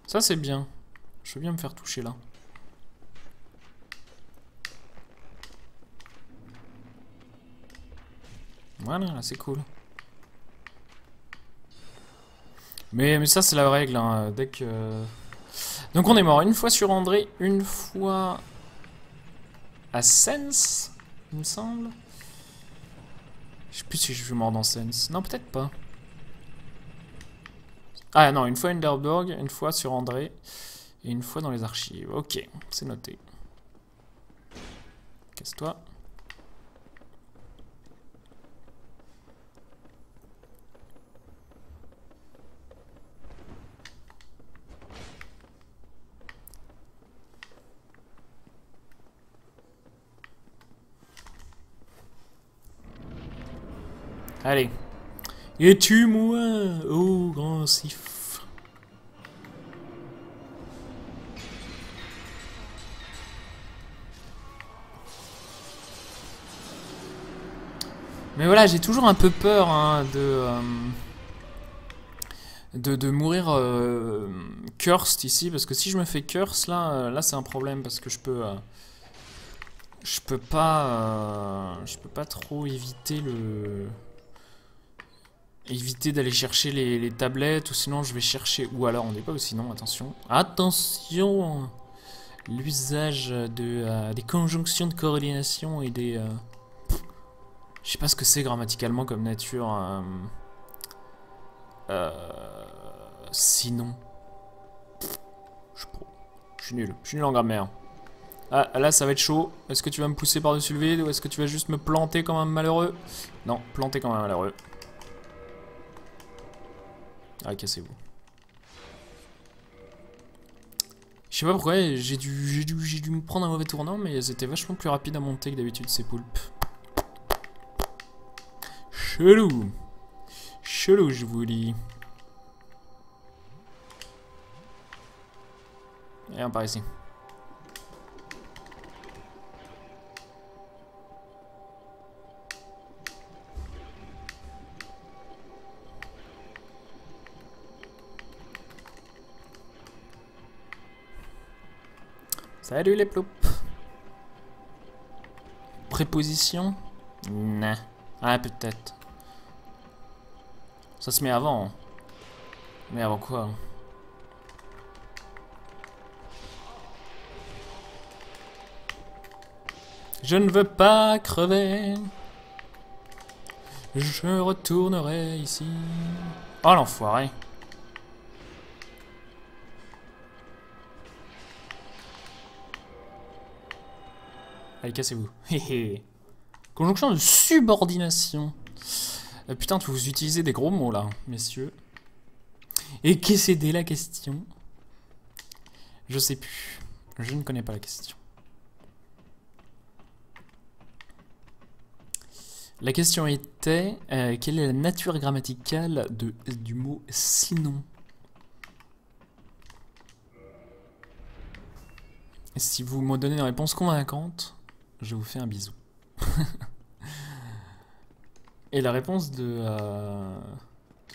Ça c'est bien. Je veux bien me faire toucher là. Voilà, là c'est cool. Mais ça c'est la règle, hein. Dès que... Donc on est mort une fois sur André, une fois à Sens, il me semble. Je sais plus si je suis mort dans Sens. Non, peut-être pas. Ah non, une fois Hinderburg, une fois sur André, et une fois dans les archives. Ok, c'est noté. Casse-toi. Allez. Et tue-moi, oh grand sif. Mais voilà, j'ai toujours un peu peur hein, de mourir cursed ici, parce que si je me fais curse là c'est un problème, parce que je peux pas trop éviter d'aller chercher les tablettes, ou sinon je vais chercher, ou alors on n'est pas aussi, non, attention, attention, l'usage des conjonctions de corrélation et des je sais pas ce que c'est grammaticalement comme nature. Sinon. Je suis nul. Je suis nul en grammaire. Ah, là, ça va être chaud. Est-ce que tu vas me pousser par-dessus le vide ou est-ce que tu vas juste me planter comme un malheureux? Non, planter comme un malheureux. Ah, cassez-vous. Je sais pas pourquoi, j'ai dû me prendre un mauvais tournant, mais c'était vachement plus rapide à monter que d'habitude ces poulpes. Chelou. Chelou, je vous dis. Et un par ici. Salut les ploupes. Préposition? Nah. Ah, peut-être. Ça se met avant. Mais avant quoi? Je ne veux pas crever. Je retournerai ici. Oh l'enfoiré. Allez, cassez-vous. Conjonction de subordination. Putain, vous utilisez des gros mots là, messieurs. Et qu'est-ce que c'est la question? Je sais plus. Je ne connais pas la question. La question était quelle est la nature grammaticale du mot sinon? Et si vous me donnez une réponse convaincante, je vous fais un bisou. Et la réponse de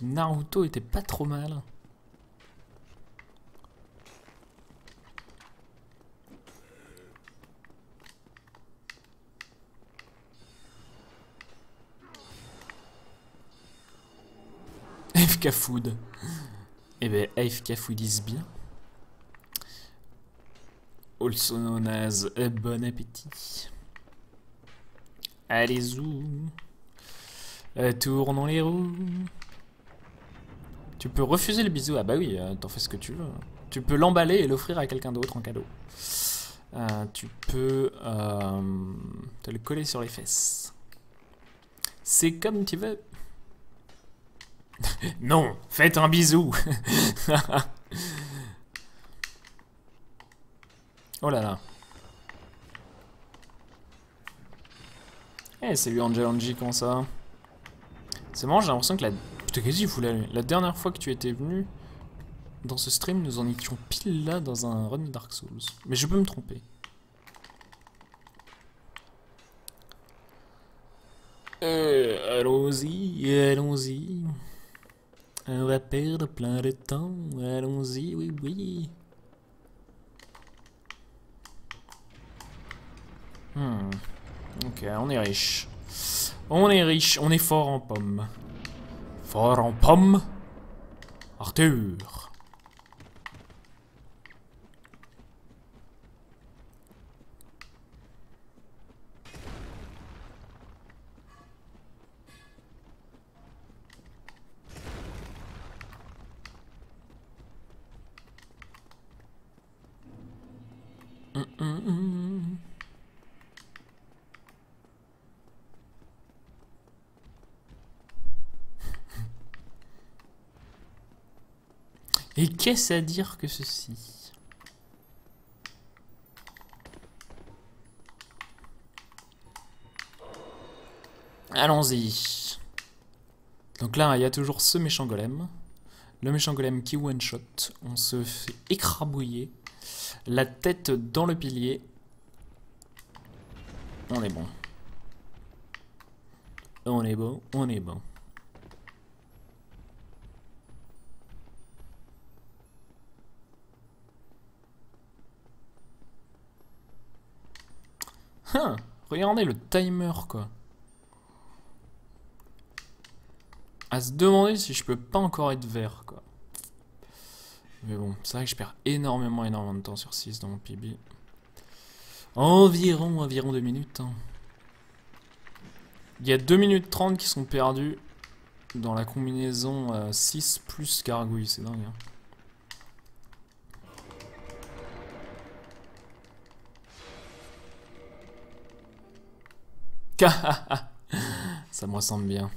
Naruto était pas trop mal. FK Food. Eh ben, AFK Foodies bien. Also known as bon appétit. Allez, zou. Tournons les roues. Tu peux refuser le bisou. Ah bah oui, t'en fais ce que tu veux. Tu peux l'emballer et l'offrir à quelqu'un d'autre en cadeau. Tu peux te le coller sur les fesses. C'est comme tu veux. Non, faites un bisou. Oh là là. Eh, salut Angel Angie, comment ça va? C'est marrant, j'ai l'impression que la... Putain, qu'est-ce qu'il fout là, lui? La dernière fois que tu étais venu dans ce stream, nous en étions pile là dans un run Dark Souls. Mais je peux me tromper. Allons-y, allons-y. On va perdre plein de temps. Allons-y, oui, oui. Ok, on est riche. On est riche, on est fort en pommes. Fort en pommes, Arthur. Et qu'est-ce à dire que ceci? Allons-y. Donc là, il y a toujours ce méchant golem. Le méchant golem qui one-shot. On se fait écrabouiller. La tête dans le pilier. On est bon. On est bon, on est bon. Hein, regardez le timer, quoi. À se demander si je peux pas encore être vert, quoi. Mais bon, c'est vrai que je perds énormément de temps sur 6 dans mon PB. Environ 2 minutes. Hein. Il y a 2 minutes 30 qui sont perdus dans la combinaison 6 plus gargouille, c'est dingue. Hein. Ça me ressemble bien.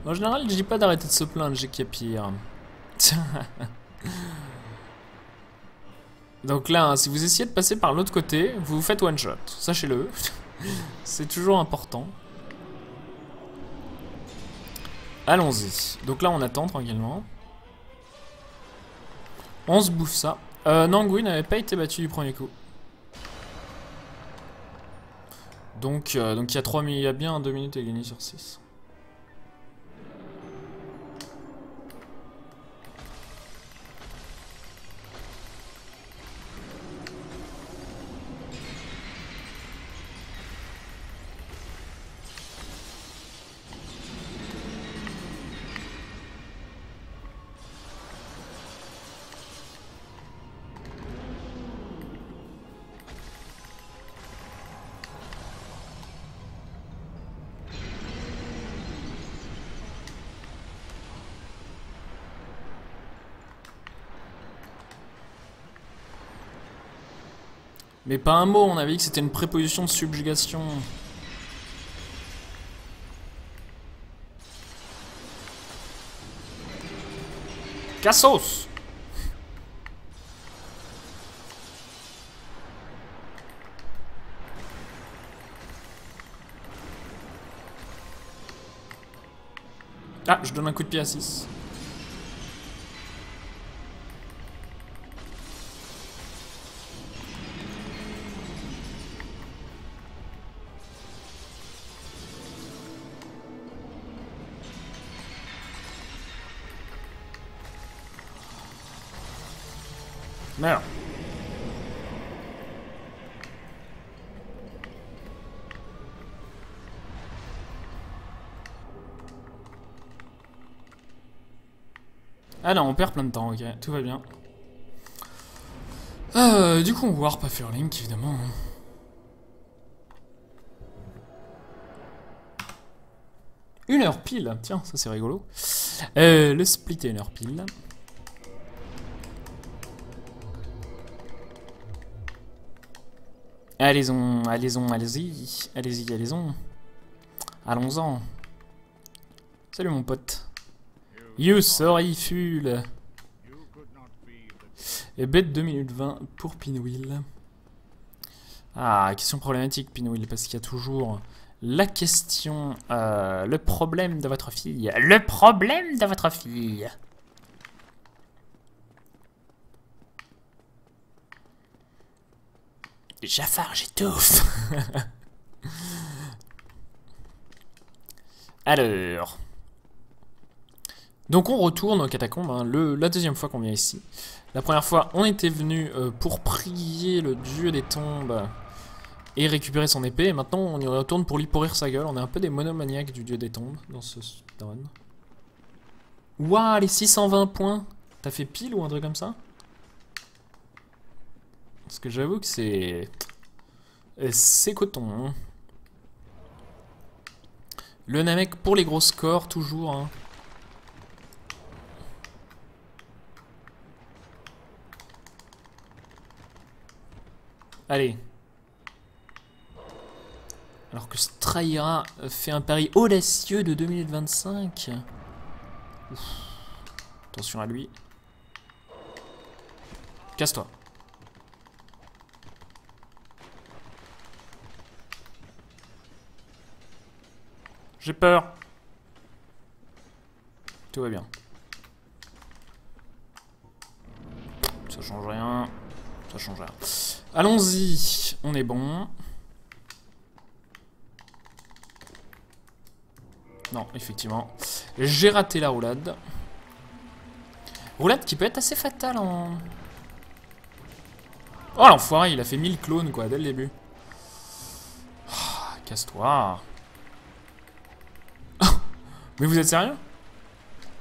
En général, je dis pas d'arrêter de se plaindre, j'ai qu'il y a pire. Donc là, hein, si vous essayez de passer par l'autre côté, vous vous faites one shot. Sachez-le. C'est toujours important. Allons-y. Donc là, on attend tranquillement. On se bouffe ça. Non, Gui n'avait pas été battu du premier coup. Donc il y a 3 minutes, il y a bien 2 minutes à gagner sur 6. Mais pas un mot, on avait dit que c'était une préposition de subjugation. Cassos! Ah, je donne un coup de pied à 6. Merde. Ah non, on perd plein de temps, ok, tout va bien. Du coup, on warp à Furlink, évidemment. 1 heure pile, tiens, ça c'est rigolo. Le split est 1 heure pile. Allez-y, allez-y, allez-y, allez-y. Allons-en. Salut mon pote. You sorry, full. Et bête 2 minutes 20 pour Pinwheel. Ah, question problématique, Pinwheel, parce qu'il y a toujours la question, le problème de votre fille. Le problème de votre fille. Jafar, j'étouffe. Alors. Donc on retourne aux catacombes, hein, la deuxième fois qu'on vient ici. La première fois, on était venu pour prier le dieu des tombes et récupérer son épée. Et maintenant, on y retourne pour lui pourrir sa gueule. On est un peu des monomaniaques du dieu des tombes dans ce run. Ouah, les 620 points. T'as fait pile ou un truc comme ça? Parce que j'avoue que c'est... C'est coton, hein. Le Namek pour les gros scores, toujours, hein. Allez. Alors que Straira fait un pari audacieux de 2 minutes 25. Ouf. Attention à lui. Casse-toi. J'ai peur. Tout va bien. Ça change rien. Ça change rien. Allons-y. On est bon. Non, effectivement. J'ai raté la roulade. Roulade qui peut être assez fatale en... Oh l'enfoiré, il a fait 1000 clones quoi, dès le début. Oh, casse-toi. Mais vous êtes sérieux?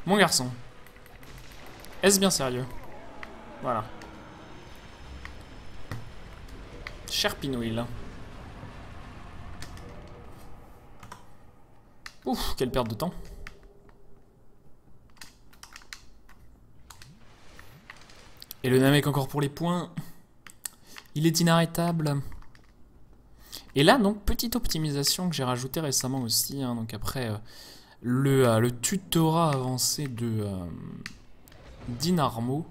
Mon garçon. Est-ce bien sérieux? Voilà. Cher Pinwheel. Ouf, quelle perte de temps. Et le Namek encore pour les points. Il est inarrêtable. Et là, donc, petite optimisation que j'ai rajoutée récemment aussi. Hein, donc après le tutorat avancé de d'Inarmo,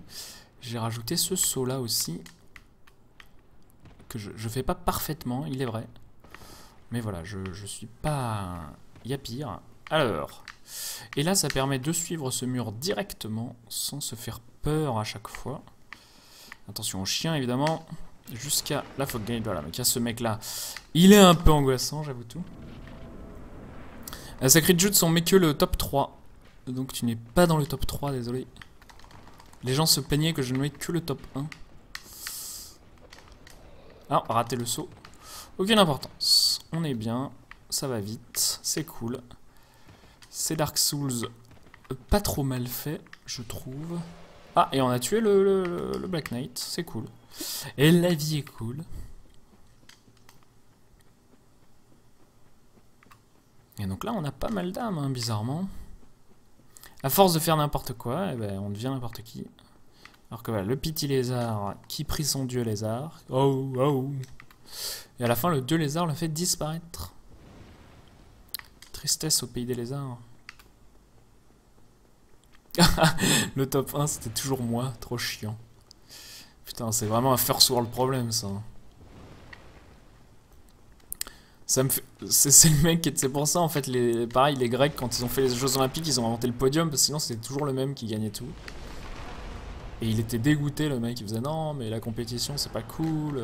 j'ai rajouté ce saut là aussi. Que je fais pas parfaitement, il est vrai. Mais voilà, je suis pas... Il y a pire. Alors... Et là, ça permet de suivre ce mur directement, sans se faire peur à chaque fois. Attention au chien, évidemment. Jusqu'à la Fog Gate. Voilà, donc il y a ce mec-là. Il est un peu angoissant, j'avoue tout. Sacred Jutsu, on met que le top 3. Donc tu n'es pas dans le top 3, désolé. Les gens se plaignaient que je ne mets que le top 1. Ah, raté le saut. Aucune importance. On est bien. Ça va vite. C'est cool. C'est Dark Souls pas trop mal fait, je trouve. Ah, et on a tué le Black Knight. C'est cool. Et la vie est cool. Et donc là, on a pas mal d'âmes, hein, bizarrement. À force de faire n'importe quoi, eh ben, on devient n'importe qui. Alors que voilà, le petit lézard qui prie son dieu lézard. Oh, oh. Et à la fin, le dieu lézard le fait disparaître. Tristesse au pays des lézards. Le top 1, c'était toujours moi. Trop chiant. Putain, c'est vraiment un first world problem, ça. Ça me fait... C'est le mec qui... C'est pour ça, en fait, pareil, les Grecs, quand ils ont fait les Jeux Olympiques, ils ont inventé le podium, parce que sinon, c'était toujours le même qui gagnait tout. Et il était dégoûté, le mec, il faisait non, mais la compétition, c'est pas cool.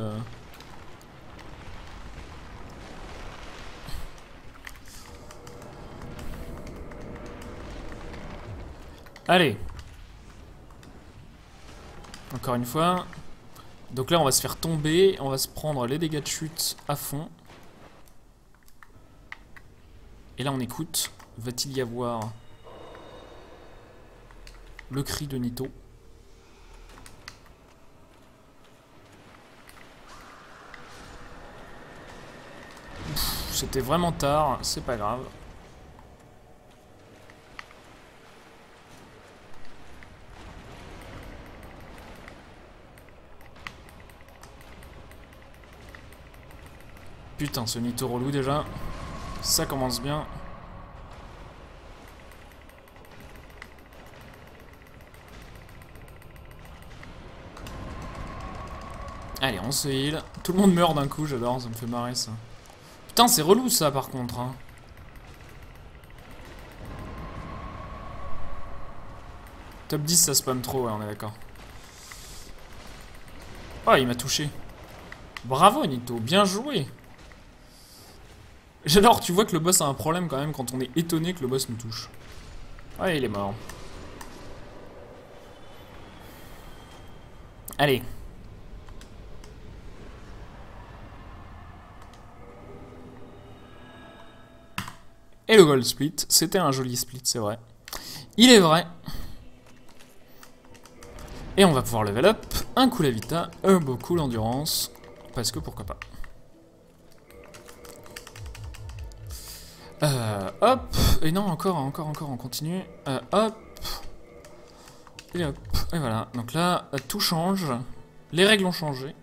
Allez. Encore une fois. Donc là, on va se faire tomber, on va se prendre les dégâts de chute à fond. Et là, on écoute. Va-t-il y avoir Le cri de Nito. C'était vraiment tard, c'est pas grave. Putain, ce Nito relou déjà. Ça commence bien. Allez, on se heal. Tout le monde meurt d'un coup, j'adore, ça me fait marrer ça. Putain, c'est relou ça par contre. Hein. Top 10, ça spam trop, ouais, on est d'accord. Oh, il m'a touché. Bravo Nito, bien joué. J'adore, tu vois que le boss a un problème quand même quand on est étonné que le boss nous touche. Ouais, il est mort. Allez. Et le gold split, c'était un joli split, c'est vrai. Il est vrai. Et on va pouvoir level up un coup la vita, un beau coup l'endurance, parce que pourquoi pas. Hop, et non, encore, on continue. Hop, et hop, et voilà. Donc là, tout change. Les règles ont changé.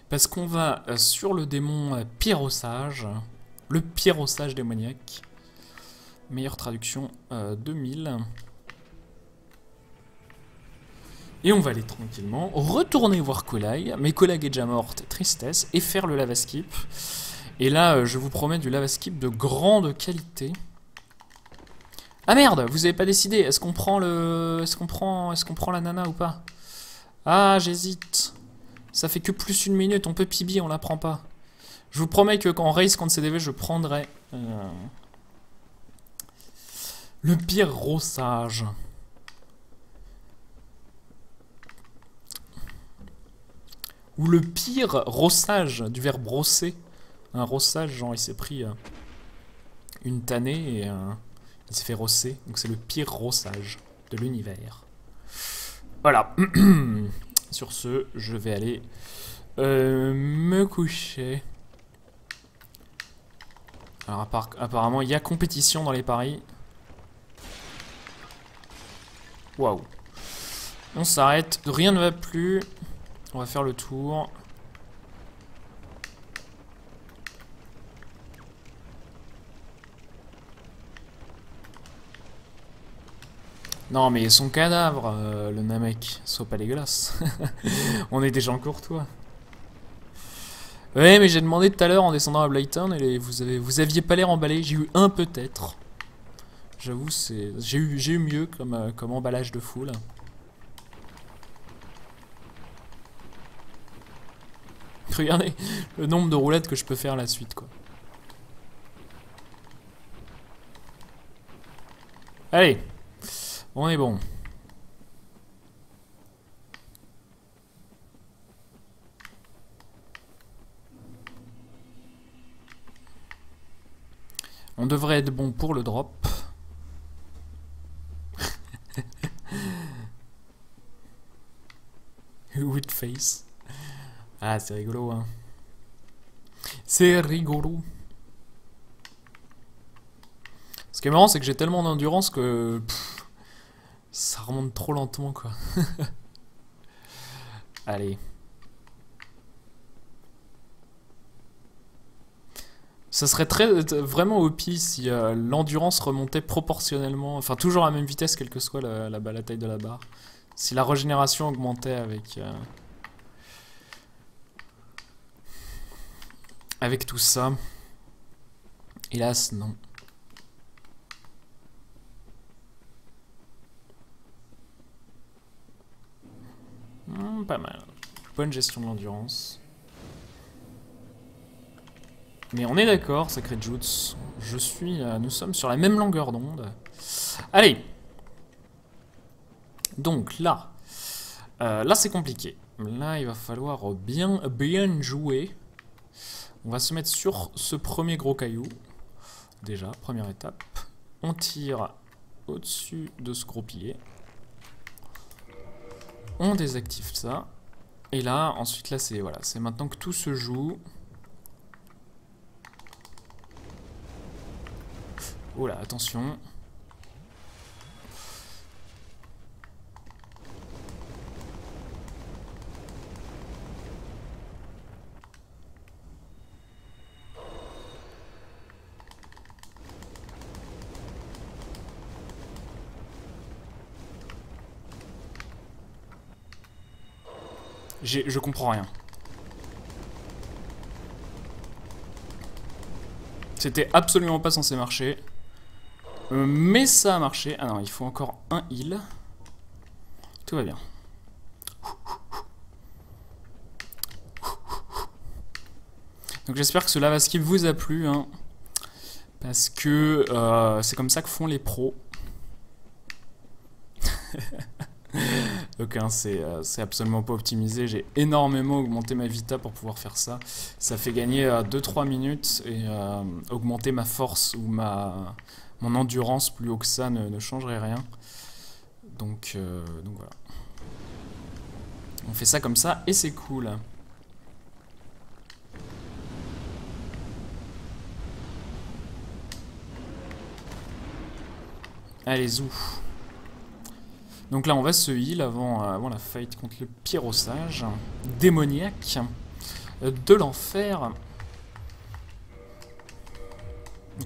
Parce qu'on va sur le démon pyrossage. Le pyrossage démoniaque. Meilleure traduction 2000. Et on va aller tranquillement retourner voir Kolai. Mais Kolai est déjà morte, tristesse. Et faire le lava skip. Et là, je vous promets du lava skip de grande qualité. Ah merde, vous avez pas décidé. Est-ce qu'on prend le... Est-ce qu'on prend la nana ou pas? Ah, j'hésite. Ça fait que plus une minute, on peut pibi, on la prend pas. Je vous promets que quand on race contre CDV, je prendrai... le pire rossage. Ou le pire rossage, du verbe brosser. Un rossage, genre il s'est pris une tannée et il s'est fait rosser. Donc c'est le pire rossage de l'univers. Voilà. Sur ce, je vais aller me coucher. Alors apparemment, il y a compétition dans les paris. Waouh. On s'arrête, rien ne va plus. On va faire le tour. Non mais son cadavre, le Namek, soit pas dégueulasse. On est des gens courtois. Ouais mais j'ai demandé tout à l'heure en descendant à Blyton et vous aviez pas l'air emballé, j'ai eu un peut-être. J'avoue, j'ai eu mieux comme emballage de foule. Regardez le nombre de roulettes que je peux faire la suite, quoi. Allez, on est bon. On devrait être bon pour le drop. With face. Ah, c'est rigolo, hein. C'est rigolo. Ce qui est marrant, c'est que j'ai tellement d'endurance que... ça remonte trop lentement, quoi. Allez. Ça serait vraiment OP si l'endurance remontait proportionnellement, enfin toujours à la même vitesse, quelle que soit la taille de la barre. Si la régénération augmentait avec tout ça. Hélas, non. Pas mal. Bonne gestion de l'endurance. Mais on est d'accord, Sacred Jutsu. Nous sommes sur la même longueur d'onde. Allez. Donc là. Là c'est compliqué. Là il va falloir bien jouer. On va se mettre sur ce premier gros caillou. Déjà, première étape. On tire au-dessus de ce gros pilier. On désactive ça. Et là, ensuite, là, c'est voilà, c'est maintenant que tout se joue. Oh là, attention. Je comprends rien. C'était absolument pas censé marcher. Mais ça a marché. Ah non, il faut encore un heal. Tout va bien. Donc j'espère que ce lava skip vous a plu. Hein, parce que c'est comme ça que font les pros. Donc hein, c'est absolument pas optimisé. J'ai énormément augmenté ma vita pour pouvoir faire ça. Ça fait gagner 2-3 minutes et augmenter ma force ou mon endurance plus haut que ça ne changerait rien. Donc voilà. On fait ça comme ça et c'est cool. Allez, zou. Donc là, on va se heal avant la fight contre le pyrossage démoniaque de l'enfer.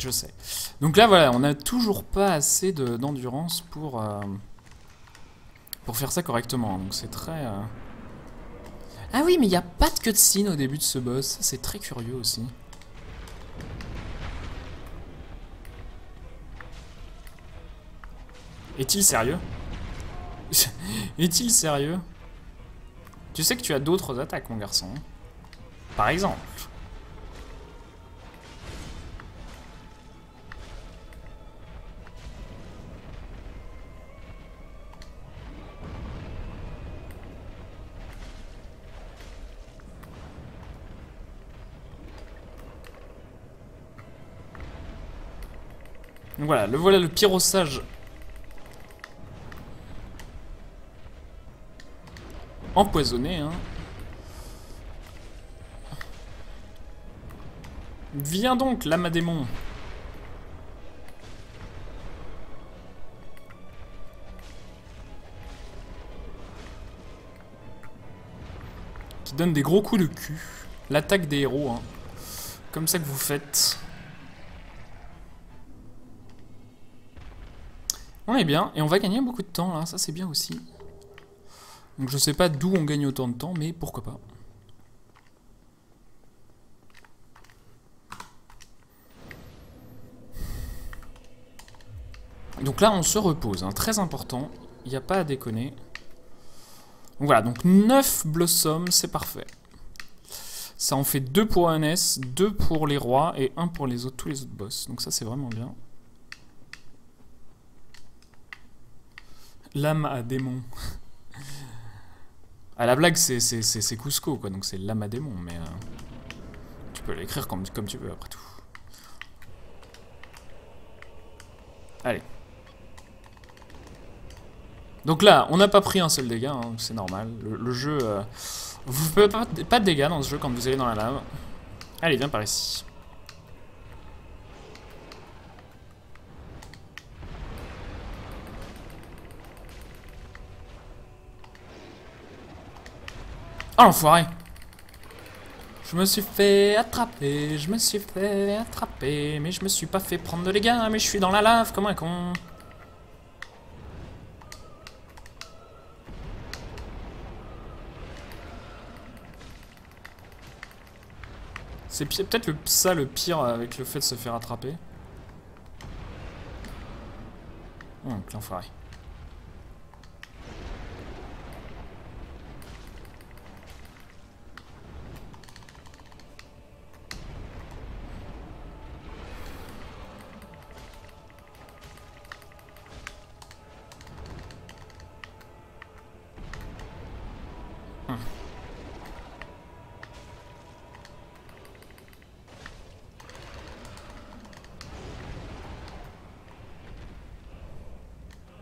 Je sais. Donc là, voilà, on n'a toujours pas assez d'endurance pour faire ça correctement. Donc c'est très... Ah oui, mais il n'y a pas de cutscene au début de ce boss. C'est très curieux aussi. Est-il sérieux? Est-il sérieux? Tu sais que tu as d'autres attaques, mon garçon. Par exemple. Donc voilà le pyrossage empoisonné, hein. Viens donc, lama démon. Qui donne des gros coups de cul. L'attaque des héros, hein. Comme ça que vous faites. On est bien, et on va gagner beaucoup de temps, là. Ça, c'est bien aussi. Donc je sais pas d'où on gagne autant de temps, mais pourquoi pas. Donc là, on se repose, hein, très important. Il n'y a pas à déconner. Donc voilà, donc 9 blossoms, c'est parfait. Ça en fait 2 pour ANS, 2 pour les rois et 1 pour tous les autres boss. Donc ça, c'est vraiment bien. Lame à démon. À la blague, c'est Cusco, quoi. Donc c'est lame à démon, mais tu peux l'écrire comme tu veux, après tout. Allez. Donc là, on n'a pas pris un seul dégât, hein, c'est normal. Le jeu... vous ne faites pas de dégâts dans ce jeu quand vous allez dans la lave. Allez, viens par ici. Oh l'enfoiré! Je me suis fait attraper, mais je me suis pas fait prendre de dégâts, mais je suis dans la lave comme un con. C'est peut-être ça le pire avec le fait de se faire attraper. Oh, l'enfoiré.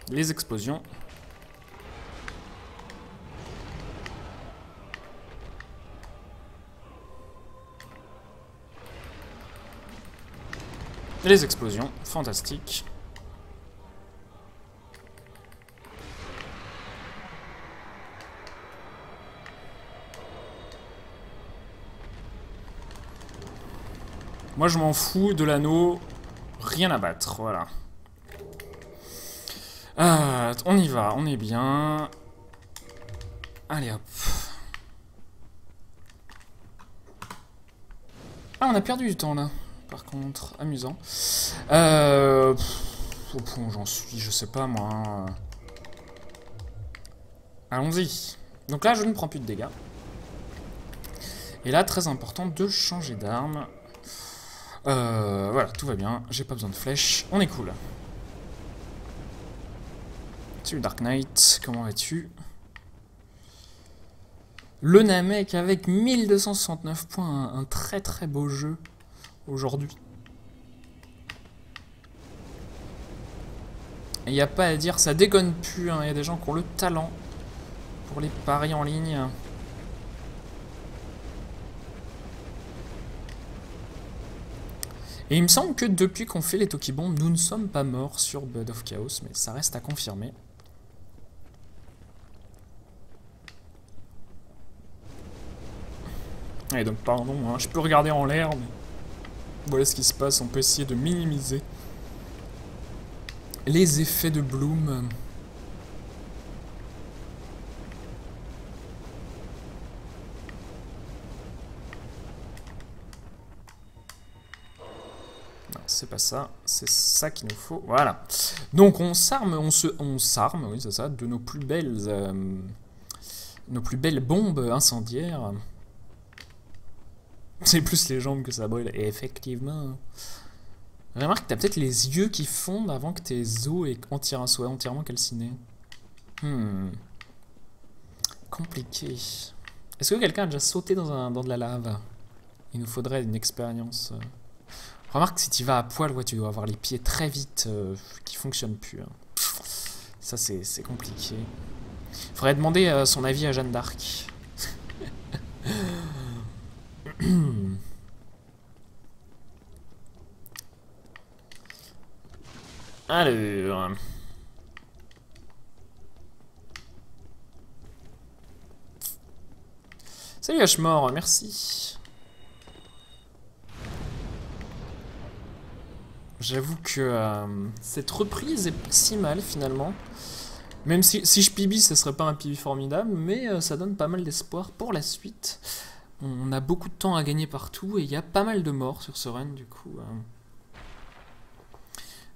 Les explosions. Les explosions, fantastique. Moi je m'en fous de l'anneau, rien à battre, voilà. On y va, on est bien. Allez hop. Ah, on a perdu du temps là, par contre, amusant. Au point où j'en suis, je sais pas moi. Allons-y. Donc là je ne prends plus de dégâts. Et là, très important de changer d'arme. Voilà, tout va bien, j'ai pas besoin de flèches, on est cool. Salut Dark Knight, comment vas-tu? Le Namek avec 1269 points, un très très beau jeu aujourd'hui. Et il n'y a pas à dire, ça déconne plus, hein. Il y a des gens qui ont le talent pour les paris en ligne. Et il me semble que depuis qu'on fait les Tokibons, nous ne sommes pas morts sur Blood of Chaos, mais ça reste à confirmer. Et donc pardon, hein, je peux regarder en l'air, mais voilà ce qui se passe, on peut essayer de minimiser les effets de Bloom. C'est pas ça, c'est ça qu'il nous faut, voilà. Donc on s'arme, on s'arme, oui c'est ça, de nos plus belles bombes incendiaires. C'est plus les jambes que ça brûle, et effectivement. Remarque que t'as peut-être les yeux qui fondent avant que tes os soient entièrement calcinés. Compliqué. Est-ce que quelqu'un a déjà sauté dans de la lave? Il nous faudrait une expérience. Remarque, si tu vas à poil, ouais, tu dois avoir les pieds très vite qui fonctionnent plus. Hein. Ça, c'est compliqué. Faudrait demander son avis à Jeanne d'Arc. Alors... Salut Hmore, merci. J'avoue que cette reprise est pas si mal finalement. Même si je PB, ce serait pas un PB formidable, mais ça donne pas mal d'espoir pour la suite. On a beaucoup de temps à gagner partout et il y a pas mal de morts sur ce run du coup.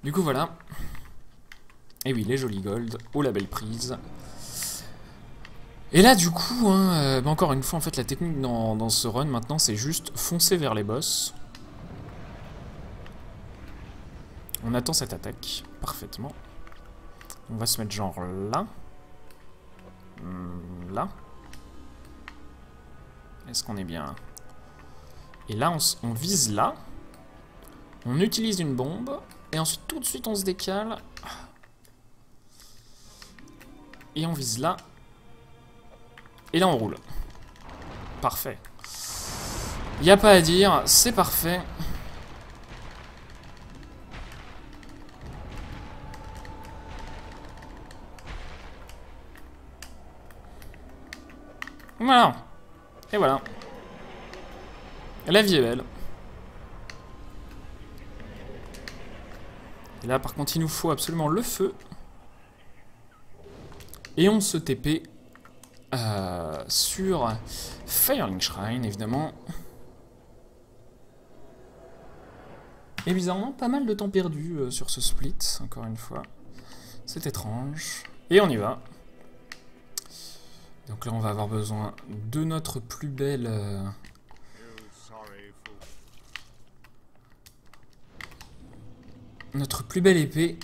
Du coup voilà. Et oui, les jolis gold, oh la belle prise. Et là du coup, hein, encore une fois en fait la technique dans ce run maintenant c'est juste foncer vers les boss. On attend cette attaque parfaitement. On va se mettre genre là. Là. Est-ce qu'on est bien? Et là on vise là. On utilise une bombe. Et ensuite tout de suite on se décale. Et on vise là. Et là on roule. Parfait. Y a pas à dire, c'est parfait. Voilà. Et voilà. La vie est belle. Et là par contre il nous faut absolument le feu. Et on se TP sur Firelink Shrine évidemment. Et bizarrement pas mal de temps perdu sur ce split, encore une fois. C'est étrange. Et on y va. Donc là on va avoir besoin de notre plus belle... notre plus belle épée.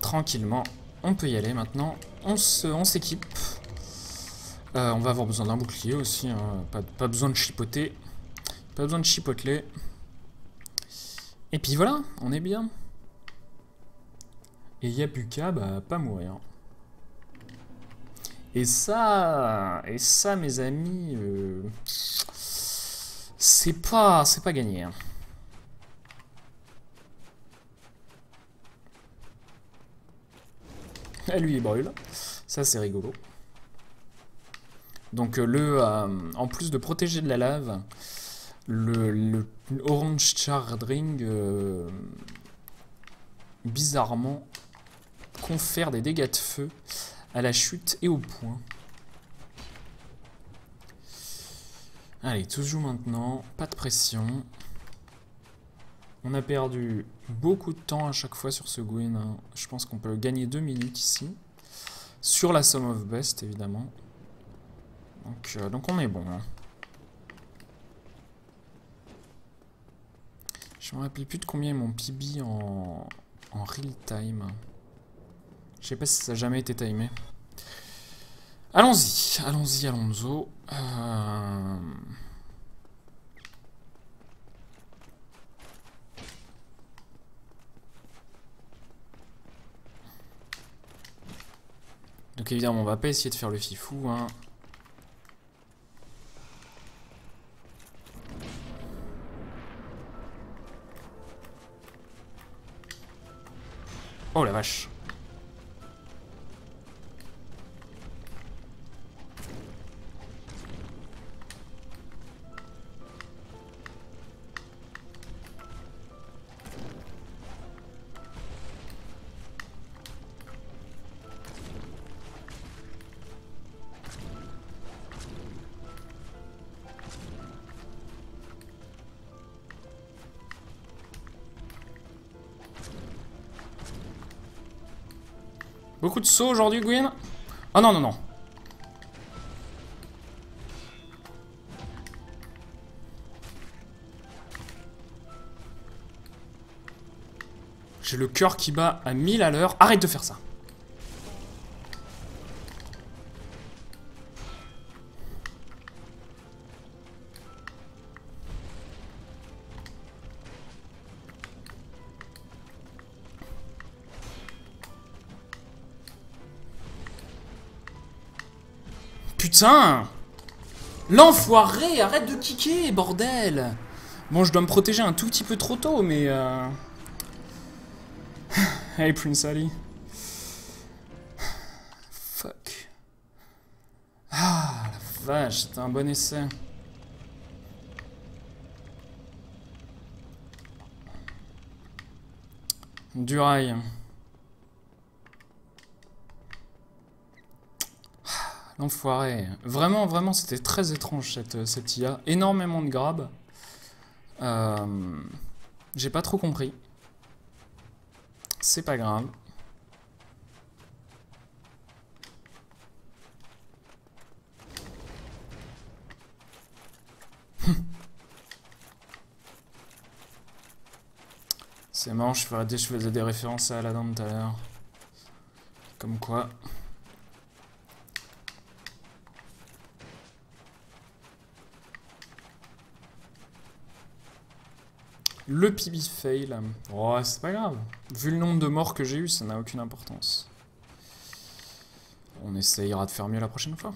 Tranquillement, on peut y aller maintenant. On s'équipe. On va avoir besoin d'un bouclier aussi, hein. Pas besoin de chipoter. Pas besoin de chipoteler. Et puis voilà, on est bien. Et Yabuka, bah, pas mourir. Et ça, mes amis, c'est pas gagné. Hein. Et lui, il brûle. Ça, c'est rigolo. Donc, en plus de protéger de la lave, le Orange Charring, bizarrement, confère des dégâts de feu à la chute et au point. Allez, tout se joue maintenant. Pas de pression. On a perdu beaucoup de temps à chaque fois sur ce Gwyn. Hein. Je pense qu'on peut gagner 2 minutes ici. Sur la Sum of Best, évidemment. Donc on est bon. Hein. Je me rappelle plus de combien est mon PB en real time. Je sais pas si ça a jamais été timé. Allons-y, allons-y, Alonso. Donc évidemment, on va pas essayer de faire le fifou. Hein. Oh la vache. Beaucoup de sauts aujourd'hui, Gwyn. Oh non, non, non. J'ai le cœur qui bat à 1000 à l'heure. Arrête de faire ça. Putain! L'enfoiré! Arrête de kicker, bordel! Bon, je dois me protéger un tout petit peu trop tôt, mais... Hey, Prince Ali. Fuck. Ah, la vache, c'était un bon essai. Du rail. L'enfoiré. Vraiment, vraiment, c'était très étrange cette IA. Énormément de grab. J'ai pas trop compris. C'est pas grave. C'est marrant, je faisais des références à Aladdin tout à l'heure. Comme quoi. Le PB fail. Oh, c'est pas grave. Vu le nombre de morts que j'ai eu, ça n'a aucune importance. On essayera de faire mieux la prochaine fois.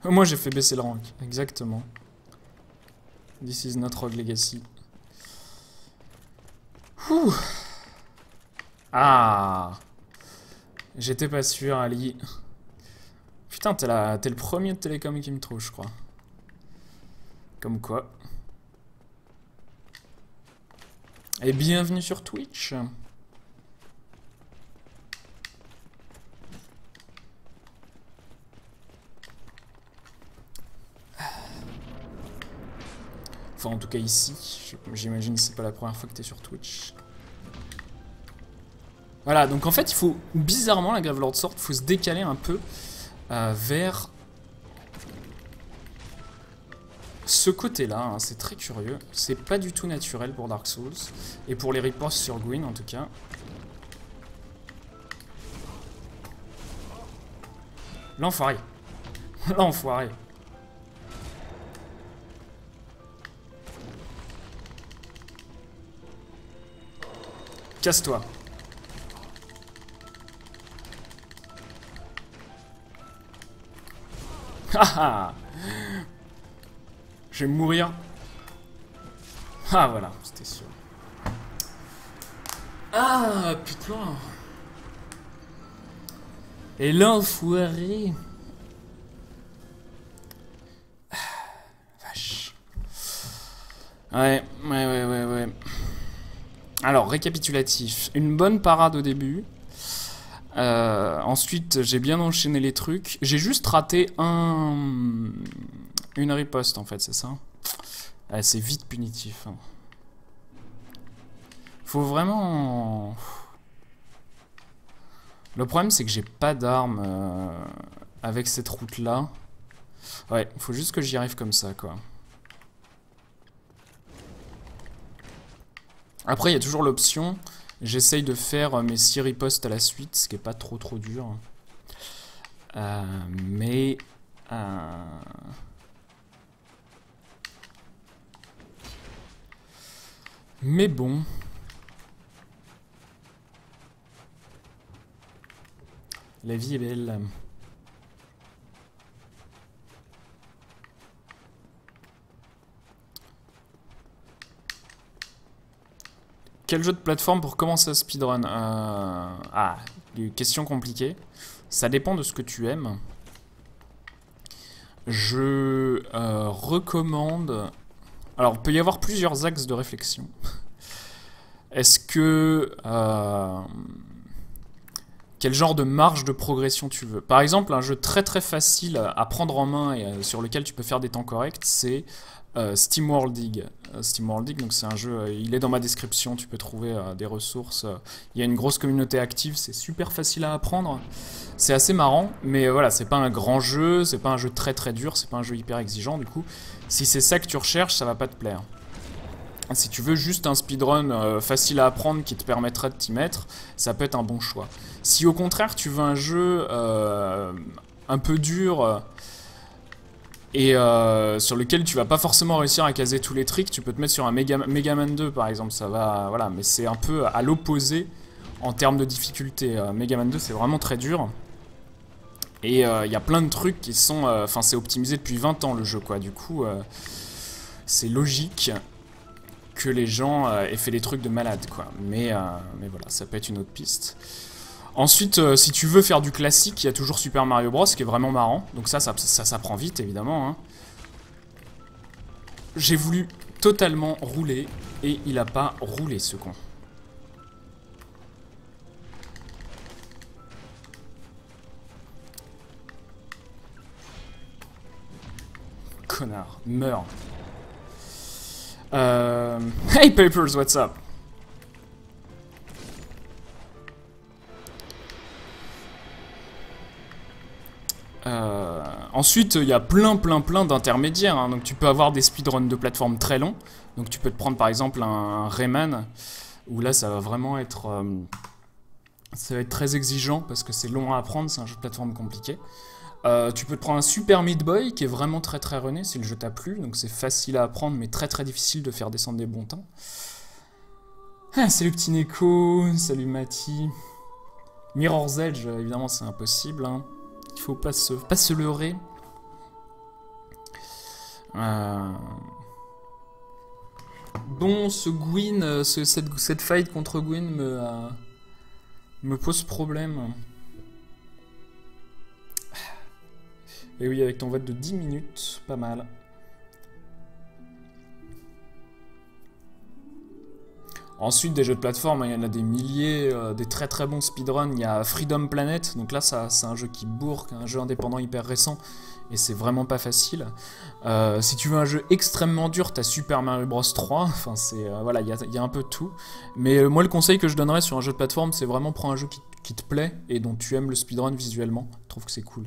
Moi, j'ai fait baisser le rank. Exactement. This is not Rogue Legacy. Ouh. Ah. J'étais pas sûr, Ali. Putain, t'es le premier de Télécom qui me trouve, je crois. Comme quoi. Et bienvenue sur Twitch. Enfin, en tout cas ici. J'imagine que c'est pas la première fois que t'es sur Twitch. Voilà, donc en fait, il faut, bizarrement, la Gravelord Sword, il faut se décaler un peu vers ce côté-là, hein, c'est très curieux. C'est pas du tout naturel pour Dark Souls. Et pour les ripostes sur Gwyn, en tout cas. L'enfoiré. L'enfoiré. Casse-toi. Haha. Je vais mourir. Ah voilà, c'était sûr. Ah putain. Et l'enfoiré. Vache. Ouais. Alors, récapitulatif. Une bonne parade au début. Ensuite, j'ai bien enchaîné les trucs. J'ai juste raté une riposte, en fait, c'est ça? Ouais, c'est vite punitif. Hein. Faut vraiment... Le problème, c'est que j'ai pas d'armes avec cette route-là. Ouais, faut juste que j'y arrive comme ça, quoi. Après, il y a toujours l'option... J'essaye de faire mes 6 ripostes à la suite, ce qui est pas trop dur. Mais bon. La vie est belle. Quel jeu de plateforme pour commencer à speedrun question compliquée. Ça dépend de ce que tu aimes. Je recommande... Alors, il peut y avoir plusieurs axes de réflexion. Est-ce que... quel genre de marge de progression tu veux? Par exemple, un jeu très facile à prendre en main et sur lequel tu peux faire des temps corrects, c'est SteamWorld Dig. SteamWorld Dig, donc c'est un jeu, il est dans ma description, tu peux trouver des ressources. Il y a une grosse communauté active, c'est super facile à apprendre. C'est assez marrant, mais voilà, c'est pas un grand jeu, c'est pas un jeu très dur, c'est pas un jeu hyper exigeant, du coup, si c'est ça que tu recherches, ça va pas te plaire. Si tu veux juste un speedrun facile à apprendre qui te permettra de t'y mettre, ça peut être un bon choix. Si au contraire tu veux un jeu un peu dur et sur lequel tu vas pas forcément réussir à caser tous les tricks, tu peux te mettre sur un Mega Man 2 par exemple, ça va, voilà, mais c'est un peu à l'opposé en termes de difficulté. Mega Man 2 c'est vraiment très dur. Et il y a plein de trucs qui sont... Enfin c'est optimisé depuis 20 ans le jeu quoi, du coup c'est logique que les gens aient fait des trucs de malade quoi. Mais voilà, ça peut être une autre piste. Ensuite, si tu veux faire du classique, il y a toujours Super Mario Bros qui est vraiment marrant. Donc ça s'apprend vite évidemment. Hein. J'ai voulu totalement rouler et il a pas roulé ce con. Connard, meurs. Hey Papers, what's up? Ensuite, il y a plein d'intermédiaires. Hein. Donc tu peux avoir des speedruns de plateforme très longs. Donc tu peux te prendre par exemple un Rayman, où là ça va vraiment être... ça va être très exigeant parce que c'est long à apprendre, c'est un jeu de plateforme compliqué. Tu peux te prendre un Super Meat Boy qui est vraiment très runné si le jeu t'a plu. Donc c'est facile à apprendre mais très difficile de faire descendre des bons temps. Ah, salut petit Neko, salut Mati. Mirror's Edge, évidemment c'est impossible. Hein. Il faut pas se leurrer. Bon, ce Gwyn, cette fight contre Gwyn me pose problème. Et oui, avec ton vote de 10 minutes, pas mal. Ensuite, des jeux de plateforme, il y en a des milliers, des très bons speedruns. Il y a Freedom Planet, donc là, c'est un jeu qui bourque, un jeu indépendant hyper récent, et c'est vraiment pas facile. Si tu veux un jeu extrêmement dur, t'as Super Mario Bros 3, enfin, c'est... voilà, il y a un peu de tout. Mais moi, le conseil que je donnerais sur un jeu de plateforme, c'est vraiment prendre un jeu qui te plaît, et dont tu aimes le speedrun visuellement. Je trouve que c'est cool.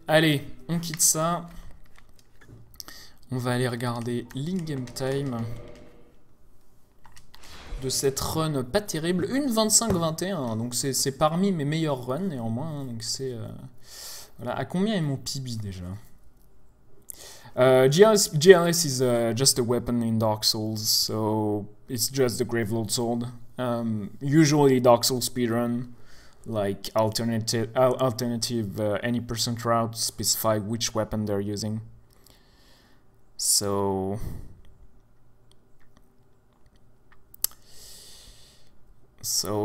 Allez, on quitte ça. On va aller regarder l'in-game time. de cette run pas terrible. Une 25-21, donc c'est parmi mes meilleurs runs néanmoins. Hein, donc c'est voilà. À combien est mon PB déjà? GLS is just a weapon in Dark Souls, so it's just the Gravelord sword. Usually Dark Souls speedrun, like alternative any percent route specify which weapon they're using. So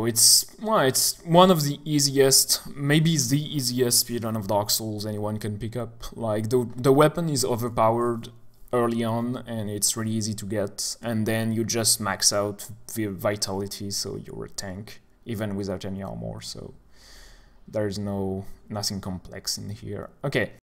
it's one of the easiest, maybe the easiest speedrun of Dark Souls anyone can pick up. Like the weapon is overpowered early on and it's really easy to get, and then you just max out the vitality, so you're a tank even without any armor. So there's nothing complex in here. Okay.